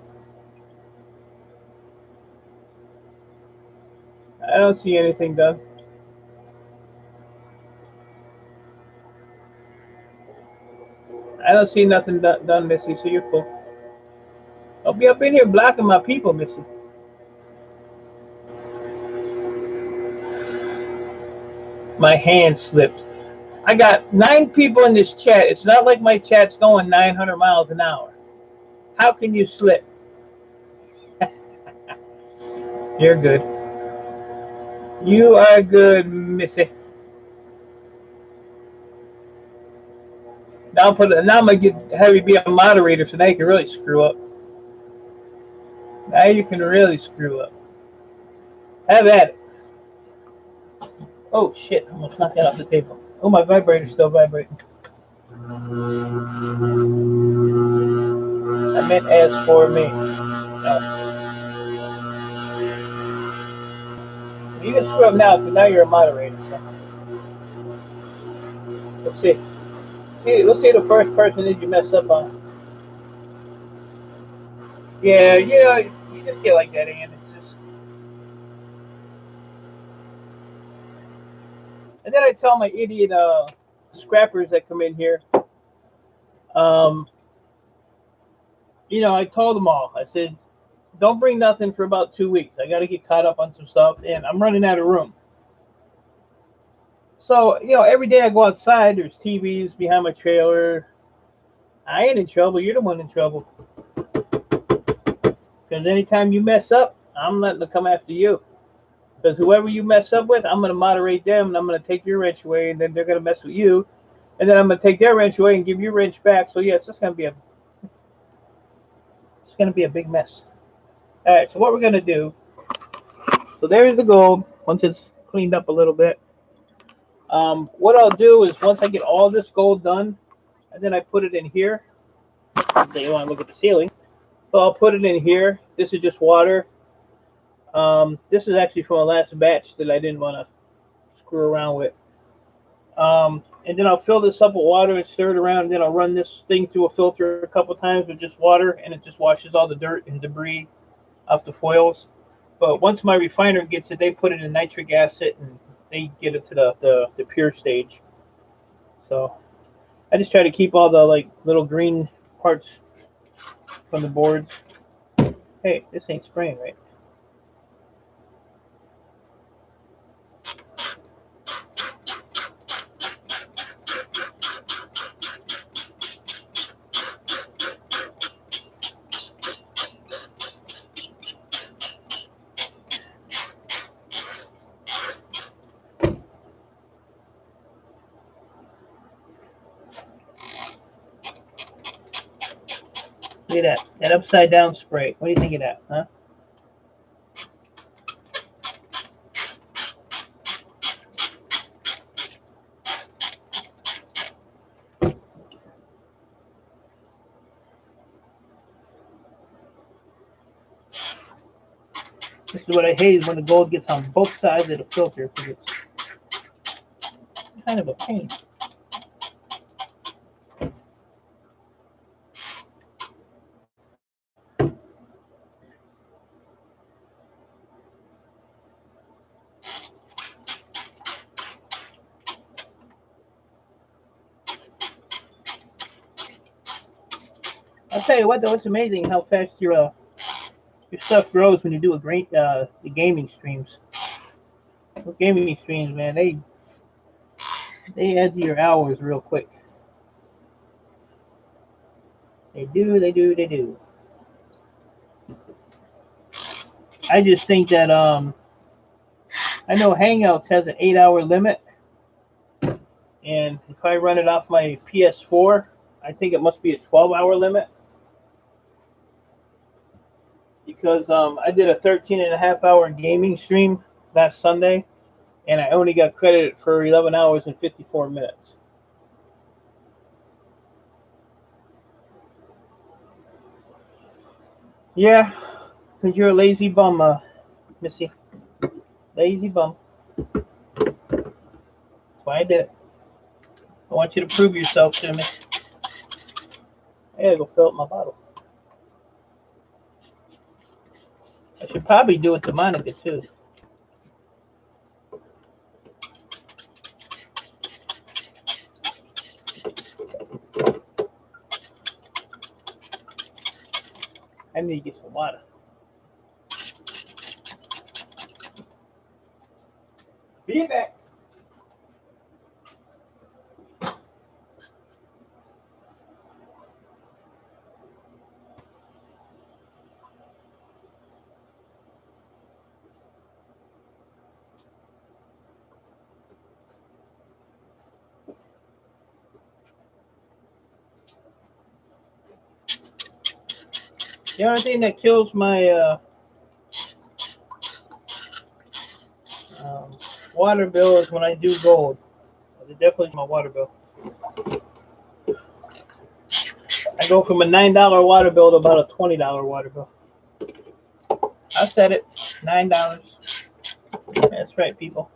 I don't see anything done. I don't see nothing done, Missy, so you're cool. Don't be up in here blocking my people, Missy. My hand slipped. I got 9 people in this chat. It's not like my chat's going 900 miles an hour. How can you slip? You're good. You are good, Missy. Now I'm gonna have you be a moderator, so now you can really screw up. Now you can really screw up. Have at it. Oh shit! I almost knocked that off the table. Oh, my vibrator's still vibrating. I meant as for me. No. You can screw up now because now you're a moderator. So. Let's see. Let's see the first person that you mess up on. Yeah, you just get like that, Ian. It's just. And then I tell my idiot scrappers that come in here. I told them all. I said, don't bring nothing for about 2 weeks. I got to get caught up on some stuff, and I'm running out of room. So, every day I go outside, there's TVs behind my trailer. I ain't in trouble. You're the one in trouble. Because anytime you mess up, I'm letting them come after you. Because whoever you mess up with, I'm going to moderate them, and I'm going to take your wrench away, and then they're going to mess with you. And then I'm going to take their wrench away and give your wrench back. So, yes, it's going to be a big mess. All right, so what we're going to do. So there's the gold. Once it's cleaned up a little bit, What I'll do is once I get all this gold done, and then I put it in here. So you want to look at the ceiling. So I'll put it in here. This is just water. This is actually from a last batch that I didn't want to screw around with. And then I'll fill this up with water and stir it around, and then I'll run this thing through a filter a couple times with just water, and it just washes all the dirt and debris off the foils. But once my refiner gets it, they put it in nitric acid and they get it to the pure stage. So I just try to keep all the like little green parts from the boards. Hey, this ain't spraying right. Look at that upside down spray. What do you think of that, huh? This is what I hate, is when the gold gets on both sides of the filter, because it's kind of a pain. I'll tell you what, though, it's amazing how fast your stuff grows when you do the gaming streams. The gaming streams, man, they add to your hours real quick. They do. I just think that I know Hangouts has an 8-hour limit, and if I run it off my PS4, I think it must be a 12-hour limit. Because I did a 13.5-hour gaming stream last Sunday, and I only got credited for 11 hours and 54 minutes. Yeah, because you're a lazy bum, Missy. Lazy bum. That's why I did it. I want you to prove yourself to me. I gotta go fill up my bottle. I should probably do it to Monica, too. I need to get some water. Be back. The only thing that kills my water bill is when I do gold. It definitely is my water bill. I go from a $9 water bill to about a $20 water bill. I said it, $9. That's right, people.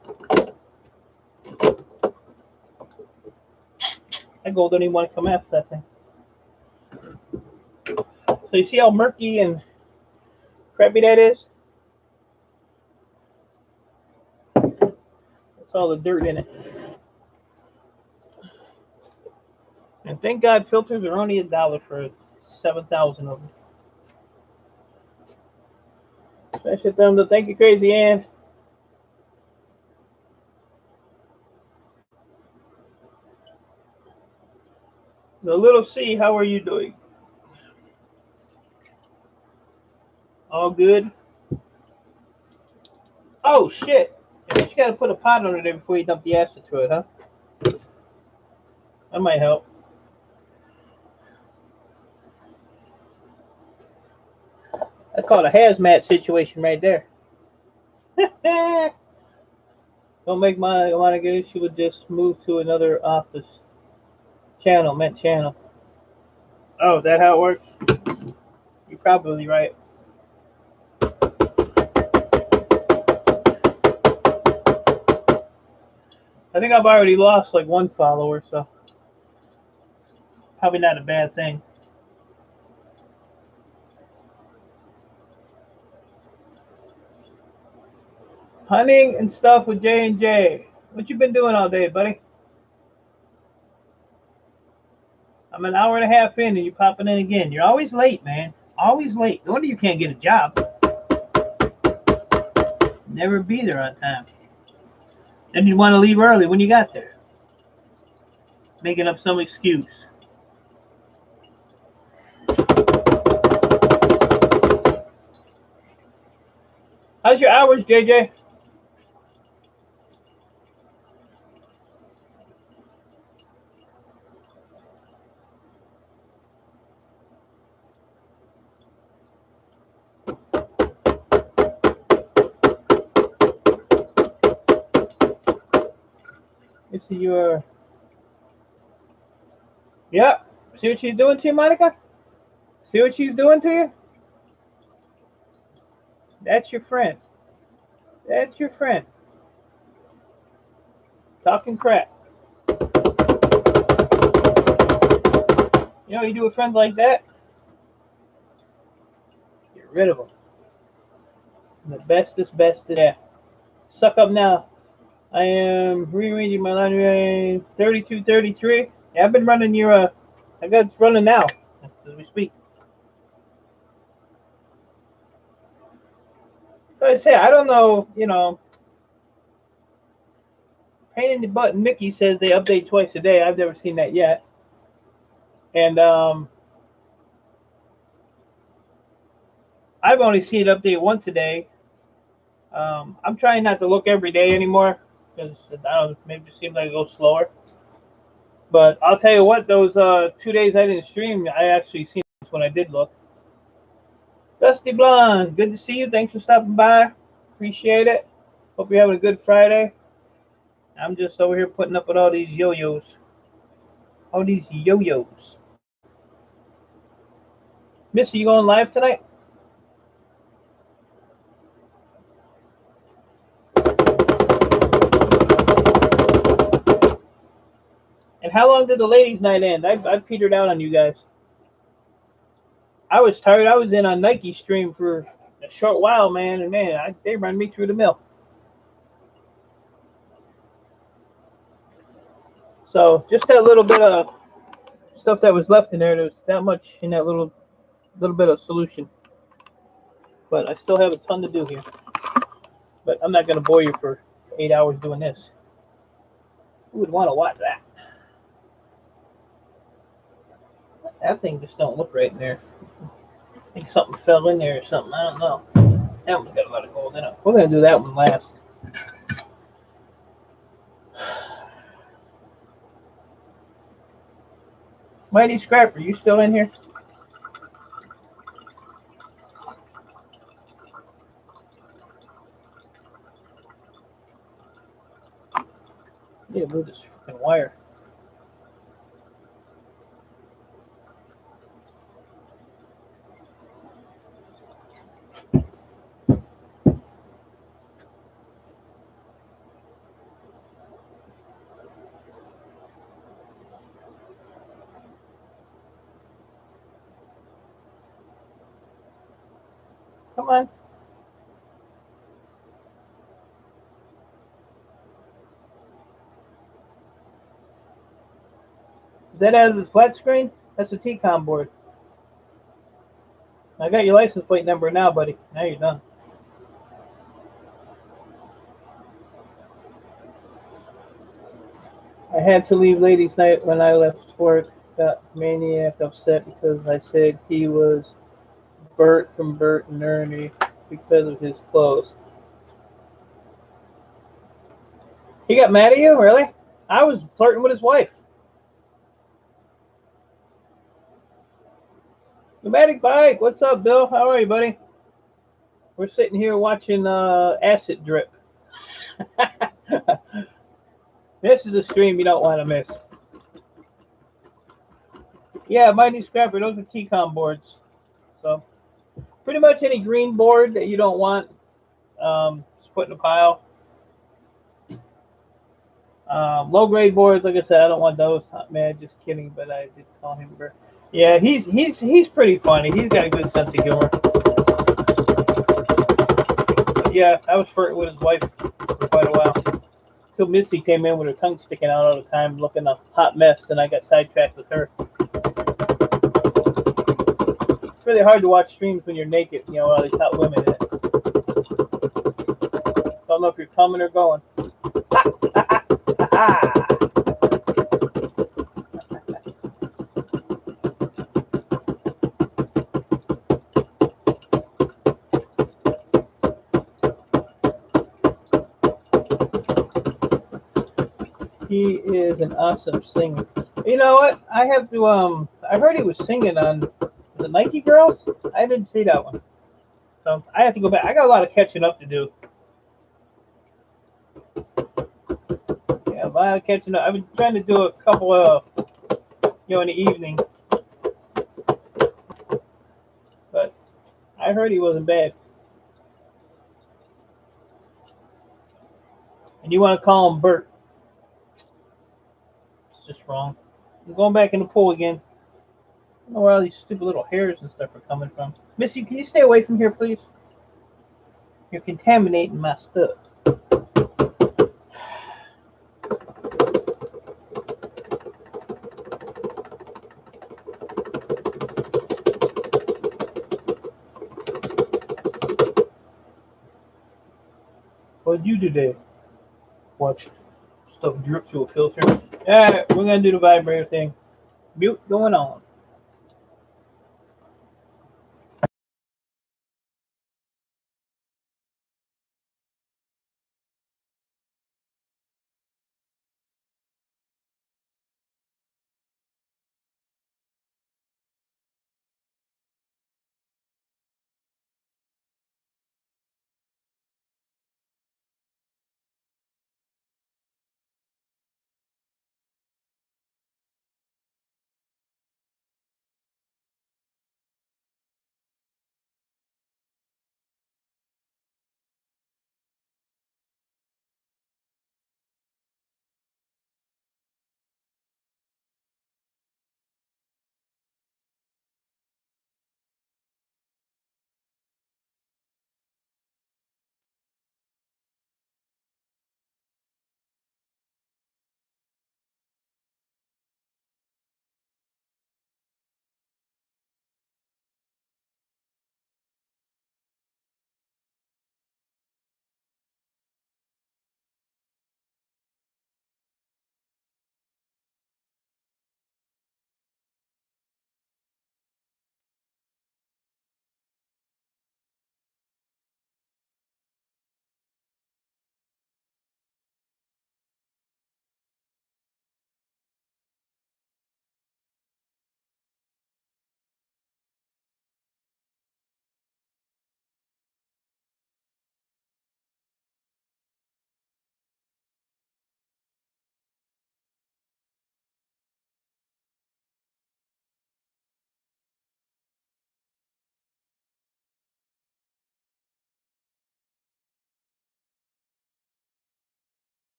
That gold don't even want to come after that thing. So you see how murky and crappy that is? That's all the dirt in it. And thank God filters are only $1 for 7,000 of them. I should tell them to thank you, Crazy Ann. The little C, how are you doing? All good? Oh, shit. You got to put a pot under there before you dump the acid to it, huh? That might help. That's called a hazmat situation right there. Don't make Monica. She would just move to another office. Channel, meant channel. Oh, is that how it works? You're probably right. I think I've already lost like 1 follower, so probably not a bad thing. Hunting and stuff with J&J. What you been doing all day, buddy? I'm an hour and a half in and you're popping in again. You're always late, man. Always late. No wonder you can't get a job. Never be there on time. Then you want to leave early when you got there. Making up some excuse. How's your hours, JJ? Let's see your. Yep. See what she's doing to you, Monica? See what she's doing to you? That's your friend. That's your friend. Talking crap. You know what you do with friends like that? Get rid of them. The bestest. Yeah. Suck up now. I am rearranging my laundry. 3233. Yeah, I've been running your. I got it running now as we speak. So I say I don't know. You know, pain in the butt. Mickey says they update twice a day. I've never seen that yet. And I've only seen it update once a day. I'm trying not to look every day anymore because I don't know, maybe it seems like it goes slower. But I'll tell you what, those 2 days I didn't stream, I actually seen when I did look. Dusty Blonde, good to see you. Thanks for stopping by. Appreciate it. Hope you're having a good Friday. I'm just over here putting up with all these yo-yos. All these yo-yos. Missy, you going live tonight? And how long did the ladies' night end? I petered out on you guys. I was tired. I was in on Nike stream for a short while, man, and man, they ran me through the mill. So just that little bit of stuff that was left in there. There's that much in that little bit of solution. But I still have a ton to do here. But I'm not going to bore you for 8 hours doing this. Who would want to watch that? That thing just don't look right in there. I think something fell in there or something. I don't know. That one's got a lot of gold in it. We're going to do that one last. Mighty Scrapper, you still in here? Yeah, move this freaking wire. Come on. Is that out of the flat screen? That's a T-Com board. I got your license plate number now, buddy. Now you're done. I had to leave ladies' night when I left work. Got maniac upset because I said he was Bert from Bert and Ernie because of his clothes. He got mad at you? Really? I was flirting with his wife. Pneumatic Bike, what's up, Bill? How are you, buddy? We're sitting here watching acid drip. This is a stream you don't want to miss. Yeah, Mighty Scrapper, those are TCOM boards. So pretty much any green board that you don't want, just put in a pile. Low grade boards, like I said, I don't want those. Man, just kidding, but I did call him. Yeah, he's pretty funny. He's got a good sense of humor. But yeah, I was flirting with his wife for quite a while. Till Missy came in with her tongue sticking out all the time, looking a hot mess, and I got sidetracked with her. It's really hard to watch streams when you're naked, you know, all these hot women in it. Don't know if you're coming or going. He is an awesome singer. You know what? I have to. I heard he was singing on the Nike Girls. I didn't see that one, so I have to go back. I got a lot of catching up to do. Yeah, a lot of catching up. I've been trying to do a couple of, in the evening, but I heard he wasn't bad. And you want to call him Bert? It's just wrong. I'm going back in the pool again. I don't know where all these stupid little hairs and stuff are coming from. Missy, can you stay away from here, please? You're contaminating my stuff. What'd you do today? Watch stuff drip through a filter. Alright, we're gonna do the vibrator thing. Mute going on.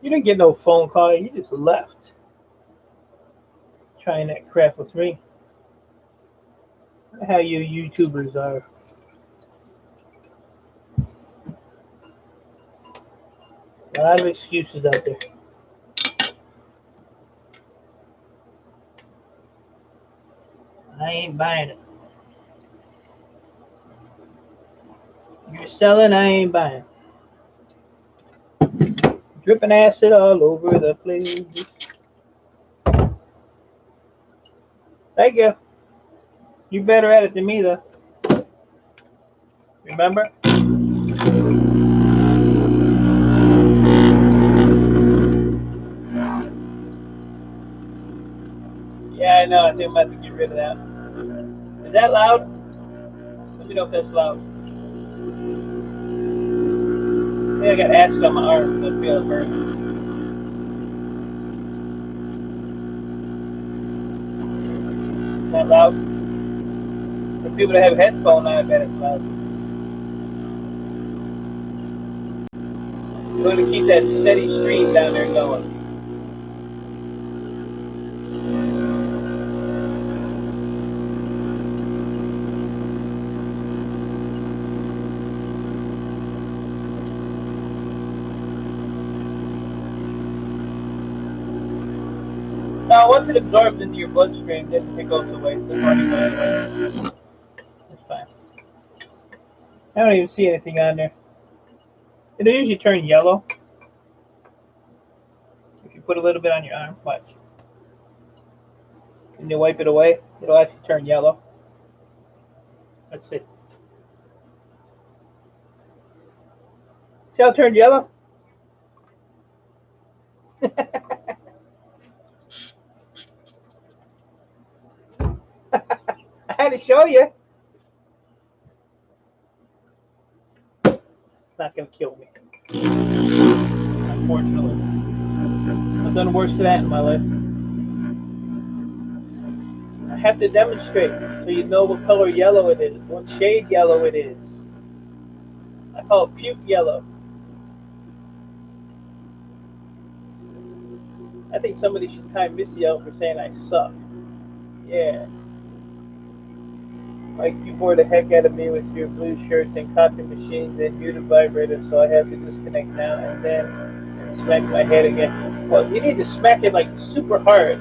You didn't get no phone call. You just left. Trying that crap with me. How you YouTubers are. A lot of excuses out there. I ain't buying it. You're selling, I ain't buying. Dripping acid all over the place. Thank you. You're better at it than me, though. Remember? Yeah, I know. I think I'm about to get rid of that. Is that loud? Let me know if that's loud. I think I got acid on my arm. I feel it burn. Is that loud? For people that have headphones, I bet it's loud. We're going to keep that steady stream down there going. Now, once it absorbs into your bloodstream, then it goes away. That's fine. I don't even see anything on there. It'll usually turn yellow. If you put a little bit on your arm, watch. And you wipe it away, it'll actually turn yellow. Let's see. See how it turned yellow? I had to show you. It's not going to kill me. Unfortunately. I've done worse than that in my life. I have to demonstrate so you know what color yellow it is, what shade yellow it is. I call it puke yellow. I think somebody should time Missy out for saying I suck. Yeah. Like, you bore the heck out of me with your blue shirts and copy machines and muted vibrators, so I have to disconnect now and then and smack my head again. Well, you need to smack it like super hard.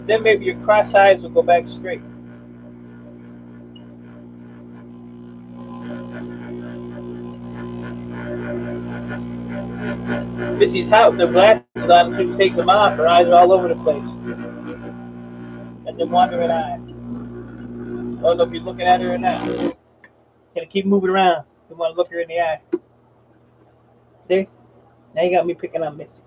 Then maybe your cross eyes will go back straight. Missy's out, the glasses on, so she takes them off, her eyes are all over the place. And then wandering eye. I don't know if you're looking at her or not. Gotta keep moving around. You want to look her in the eye. See? Now you got me picking on Missy.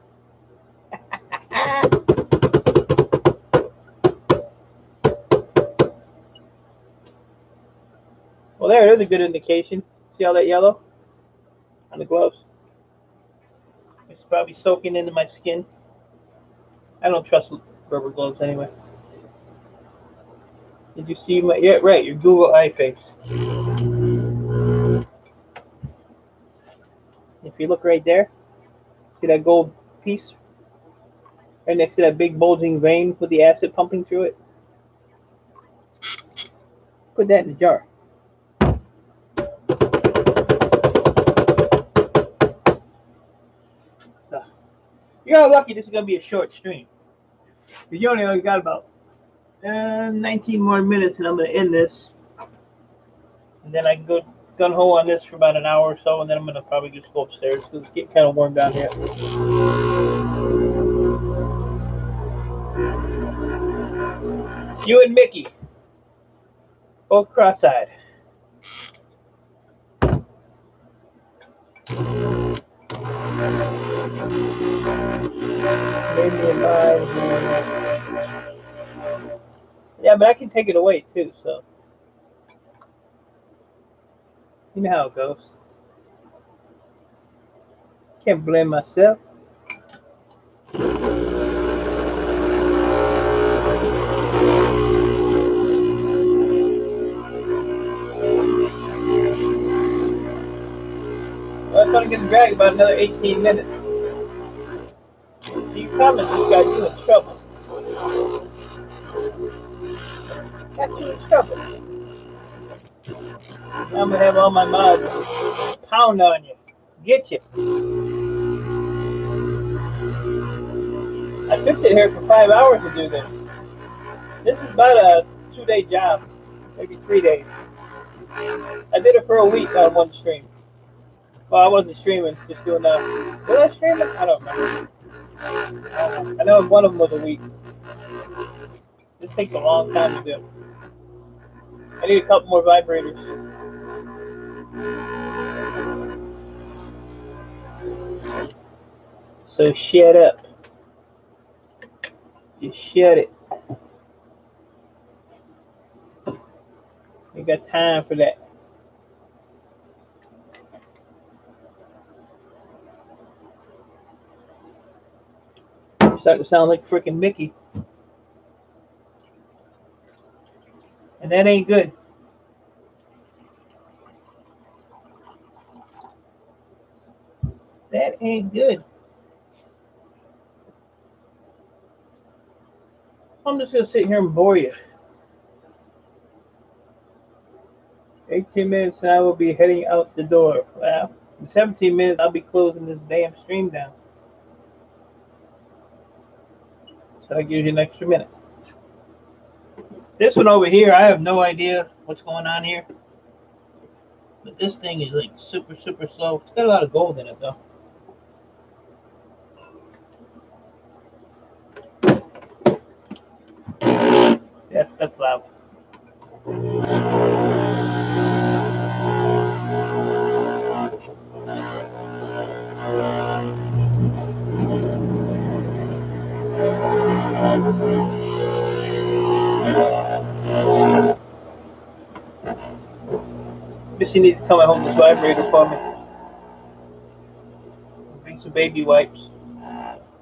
Well, there, there's a good indication. See all that yellow on the gloves? It's probably soaking into my skin. I don't trust rubber gloves anyway. Did you see my? Yeah, right. Your Google eye face. If you look right there, see that gold piece right next to that big bulging vein with the acid pumping through it? Put that in the jar. So, you're all lucky this is going to be a short stream. You only got about 19 more minutes and I'm going to end this. And then I can go gun-ho on this for about an hour or so, and then I'm going to probably just go upstairs because it's getting kind of warm down here. You and Mickey, both cross-eyed. Yeah, but I can take it away too, so you know how it goes. Can't blame myself. Well, it's only going to drag about another 18 minutes. comments just got you in trouble. Got you in trouble. I'm gonna have all my mods pound on you. Get you. I could sit here for 5 hours to do this. This is about a 2-day job, maybe 3 days. I did it for a week on one stream. Well, I wasn't streaming, just doing that. Was I streaming? I don't remember. I know one of them was a week. This takes a long time to do. I need a couple more vibrators. So shut up. Just shut it. You got time for that. You're starting to sound like freaking Mickey. And that ain't good. That ain't good. I'm just going to sit here and bore you. 18 minutes and I will be heading out the door. Well, in 17 minutes I'll be closing this damn stream down. So that gives you an extra minute. This one over here, I have no idea what's going on here. But this thing is like super, super slow. It's got a lot of gold in it though. Yes, that's loud. Missy needs to come and hold this vibrator for me. Bring some baby wipes.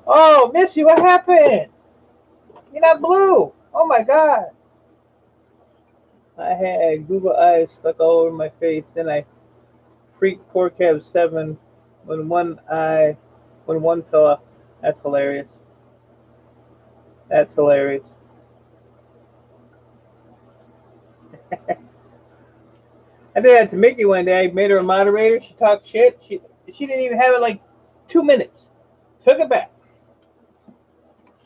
Oh, Missy, what happened? You're not blue. Oh my God. I had Google eyes stuck all over my face. Then I freaked poor Kev 7 when one fell off. That's hilarious. That's hilarious. I did that to Mickey one day. I made her a moderator. She talked shit. She didn't even have it like 2 minutes. Took it back.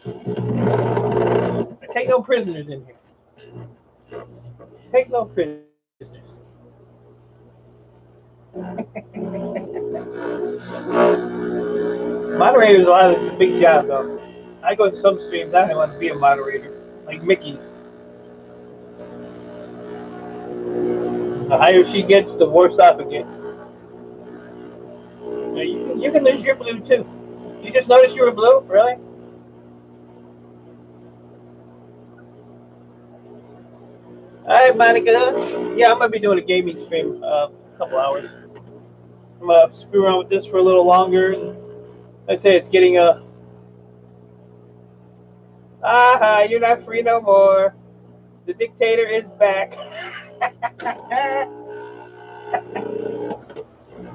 I take no prisoners in here. Take no prisoners. Moderators a lot of a big job though. I go to some streams. I don't want to be a moderator, like Mickey's. The higher she gets, the worse off it gets. You can lose your blue too. You just noticed you were blue, really? Hi, Monica. Yeah, I'm gonna be doing a gaming stream a couple hours. I'm gonna screw around with this for a little longer. I say it's getting a. Aha! You're not free no more. The dictator is back.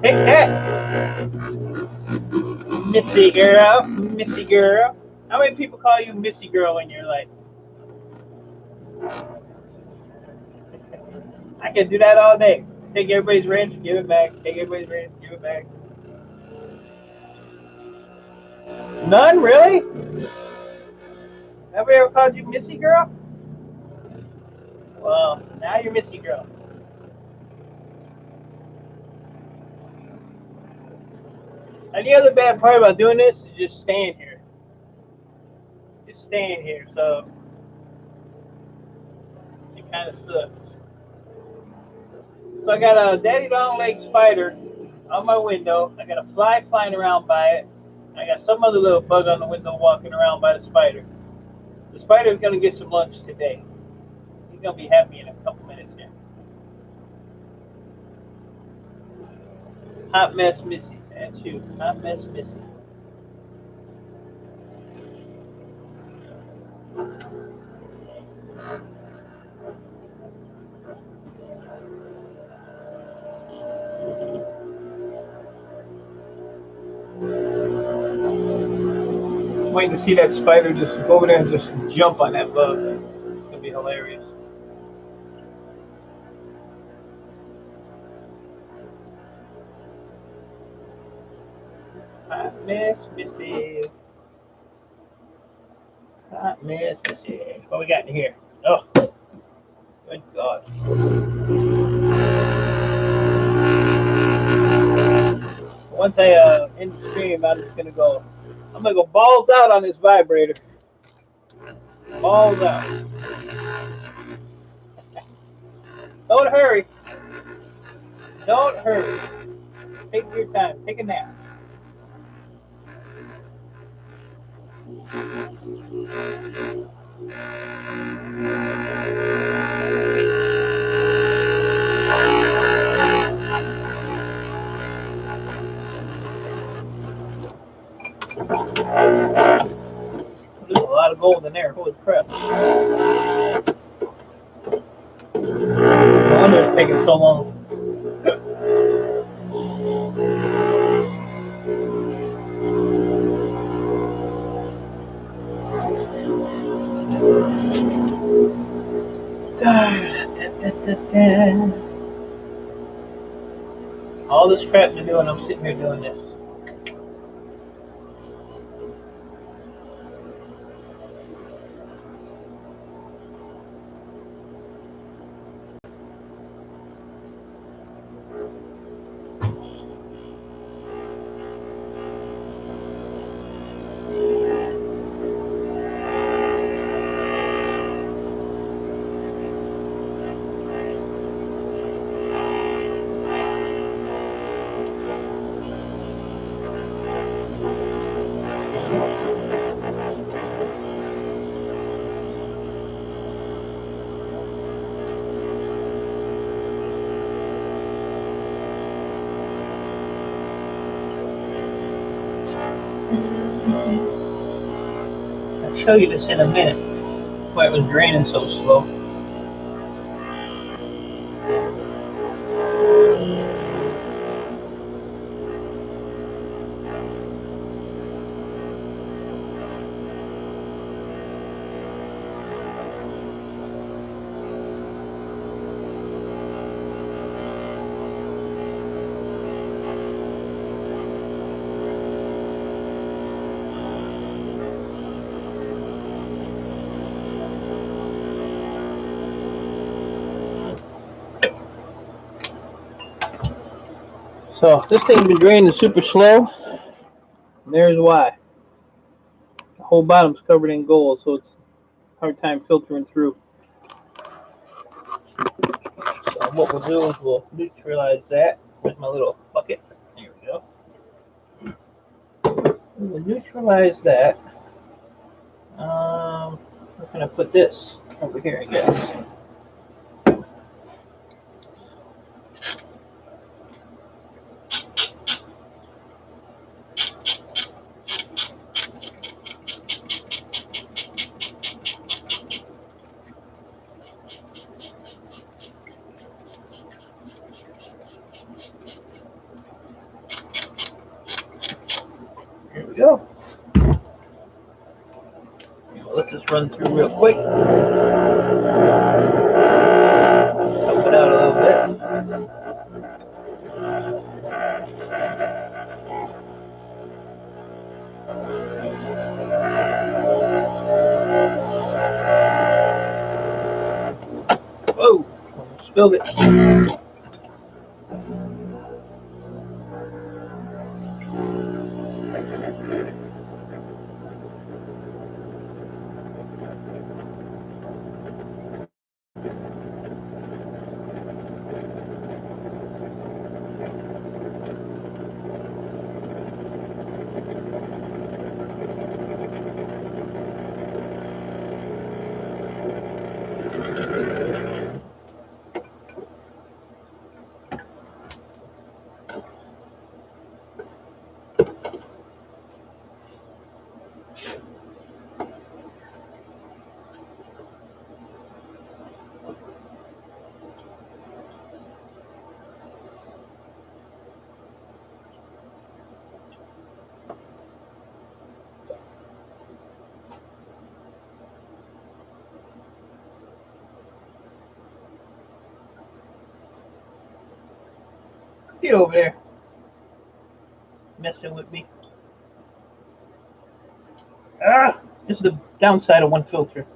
Take that, Missy girl. Missy girl. How many people call you Missy girl in your life? I can do that all day. Take everybody's wrench, give it back. Take everybody's wrench, give it back. None, really? Nobody ever called you Missy girl? Well, now you're Missy girl. And the other bad part about doing this is just staying here. Just staying here, so it kind of sucks. So I got a daddy long leg spider on my window. I got a fly flying around by it. I got some other little bug on the window walking around by the spider. The spider's gonna get some lunch today. He's gonna be happy in a couple minutes here. Hot mess Missy. That's you. Hot mess Missy. waiting to see that spider just go over there and just jump on that bug. It's gonna be hilarious. Hot mess, Missy. Hot mess, Missy. What we got in here? Oh, good God. Once I end the stream, I'm gonna go balls out on this vibrator. Balls out. Don't hurry. Don't hurry. Take your time. Take a nap. There's a lot of gold in there. Holy crap. No wonder it's taking so long. All this crap to do, and I'm sitting here doing this. I'll show you this in a minute. Why it was draining so slow. So this thing's been draining super slow. And there's why. The whole bottom's covered in gold, so it's a hard time filtering through. So what we'll do is we'll neutralize that with my little bucket. There we go. We'll neutralize that. We're gonna put this over here, I guess. Here we go. Let this run through real quick. Help it out a little bit. Whoa, spilled it. Get over there. Messing with me. Ah! This is the downside of one filter.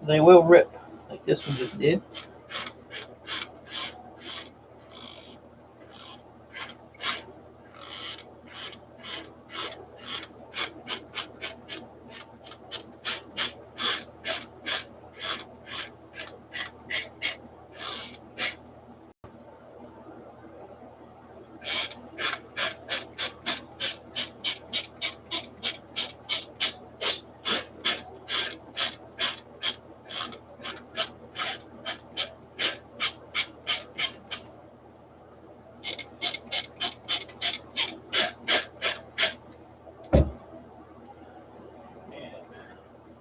They will rip, like this one just did.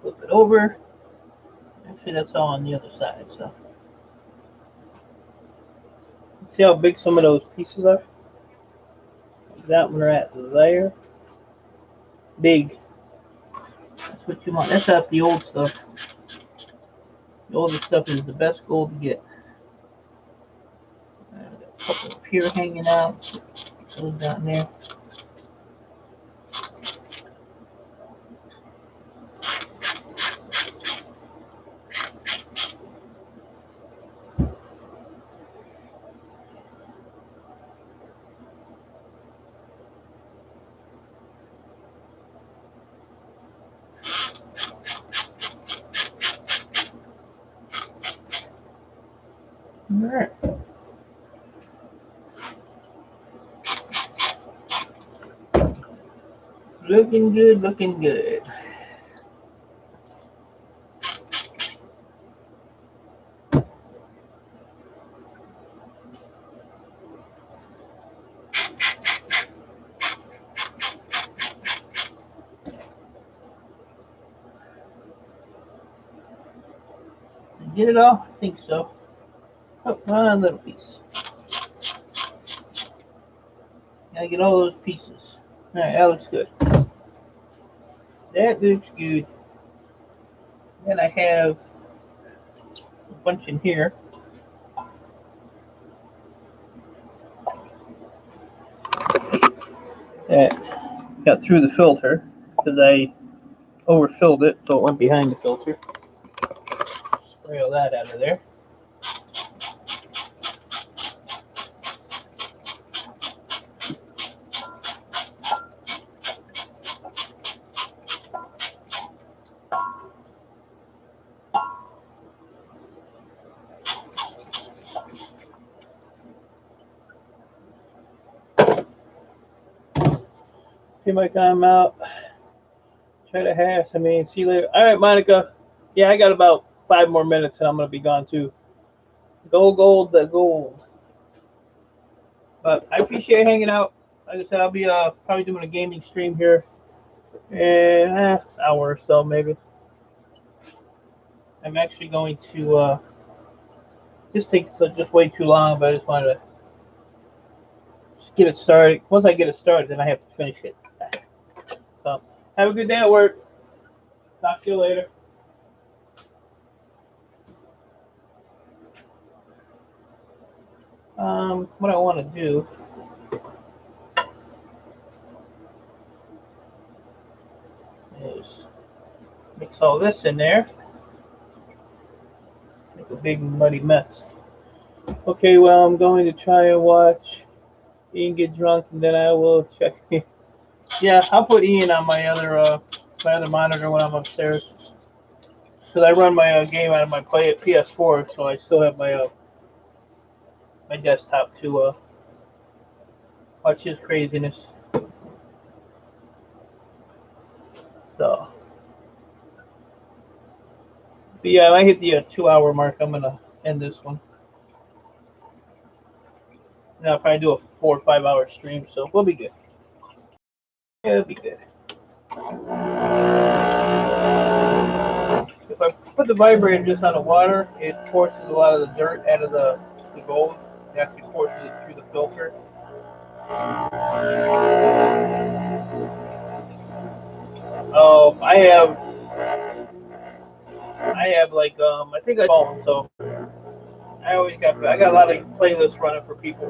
Flip it over. Actually, that's all on the other side. So, see how big some of those pieces are? That one right there. Big. That's what you want. That's not the old stuff. The older stuff is the best gold to get. Got a couple up here hanging out. Those down there. Alright. Looking good, looking good. Get it all? I think so. Oh, one little piece. Gotta get all those pieces. Alright, that looks good. That looks good. Then I have a bunch in here. That got through the filter because I overfilled it, so it went behind the filter. Spray all that out of there. See my time out. Try to hash. I mean, see you later. All right, Monica. Yeah, I got about 5 more minutes and I'm going to be gone too. Go gold, the gold. But I appreciate hanging out. Like I said, I'll be probably doing a gaming stream here in an hour or so, maybe. I'm actually going to, this takes just way too long, but I just wanted to just get it started. Once I get it started, then I have to finish it. So, have a good day at work. Talk to you later. What I want to do is mix all this in there. Make a big muddy mess. Okay, well, I'm going to try and watch Ian get drunk, and then I will check. Yeah, I'll put Ian on my other monitor when I'm upstairs. Because I run my game out of my PS4, so I still have my my desktop to watch his craziness. So, but yeah, I hit the 2-hour mark. I'm gonna end this one. And I'll probably do a 4 or 5 hour stream, so we'll be good. Yeah, it'll be good. If I put the vibrator just on the water, it forces a lot of the dirt out of the gold. It actually forces it through the filter. Oh, I have like I think I so I got a lot of playlists running for people.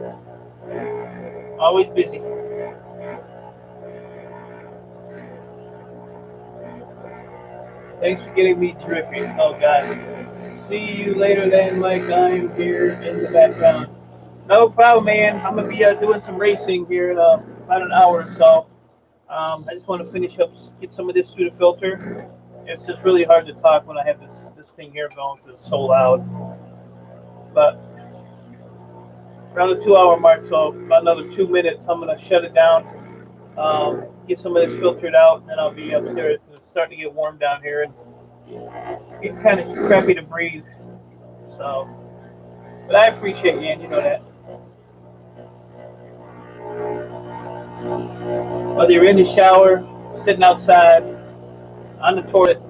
Always busy. Thanks for getting me dripping. Oh God. See you later then, Mike. I'm here in the background. No problem, man. I'm gonna be doing some racing here in about an hour or so. I just want to finish up, get some of this through the filter. It's just really hard to talk when I have this thing here going because it's so loud. But around the 2 hour mark, so about another 2 minutes, I'm gonna shut it down. Get some of this filtered out, and then I'll be upstairs. It's starting to get warm down here, and it's kind of crappy to breathe. So, but I appreciate you, and you know that. Whether you're in the shower, sitting outside, on the toilet.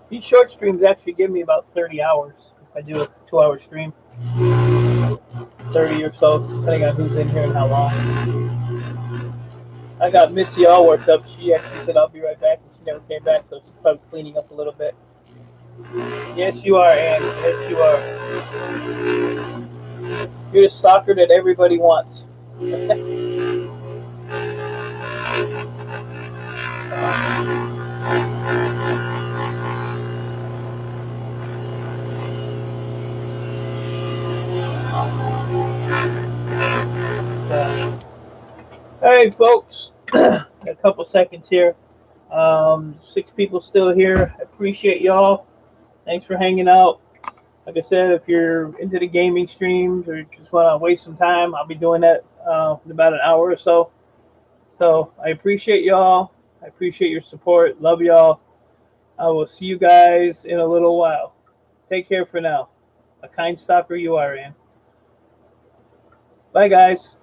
These short streams actually give me about 30 hours. If I do a 2 hour stream, 30 or so, depending on who's in here and how long. I got Missy all worked up. She actually said I'll be right back, and she never came back, so she's probably cleaning up a little bit. Yes, you are, Ann. Yes, you are. You're the stalker that everybody wants. All right, folks. Got a couple seconds here. 6 people still here. I appreciate y'all. Thanks for hanging out. Like I said, if you're into the gaming streams or just want to waste some time, I'll be doing that in about an hour or so. So I appreciate y'all. I appreciate your support. Love y'all. I will see you guys in a little while. Take care for now. A kind stalker you are, Ann. Bye, guys.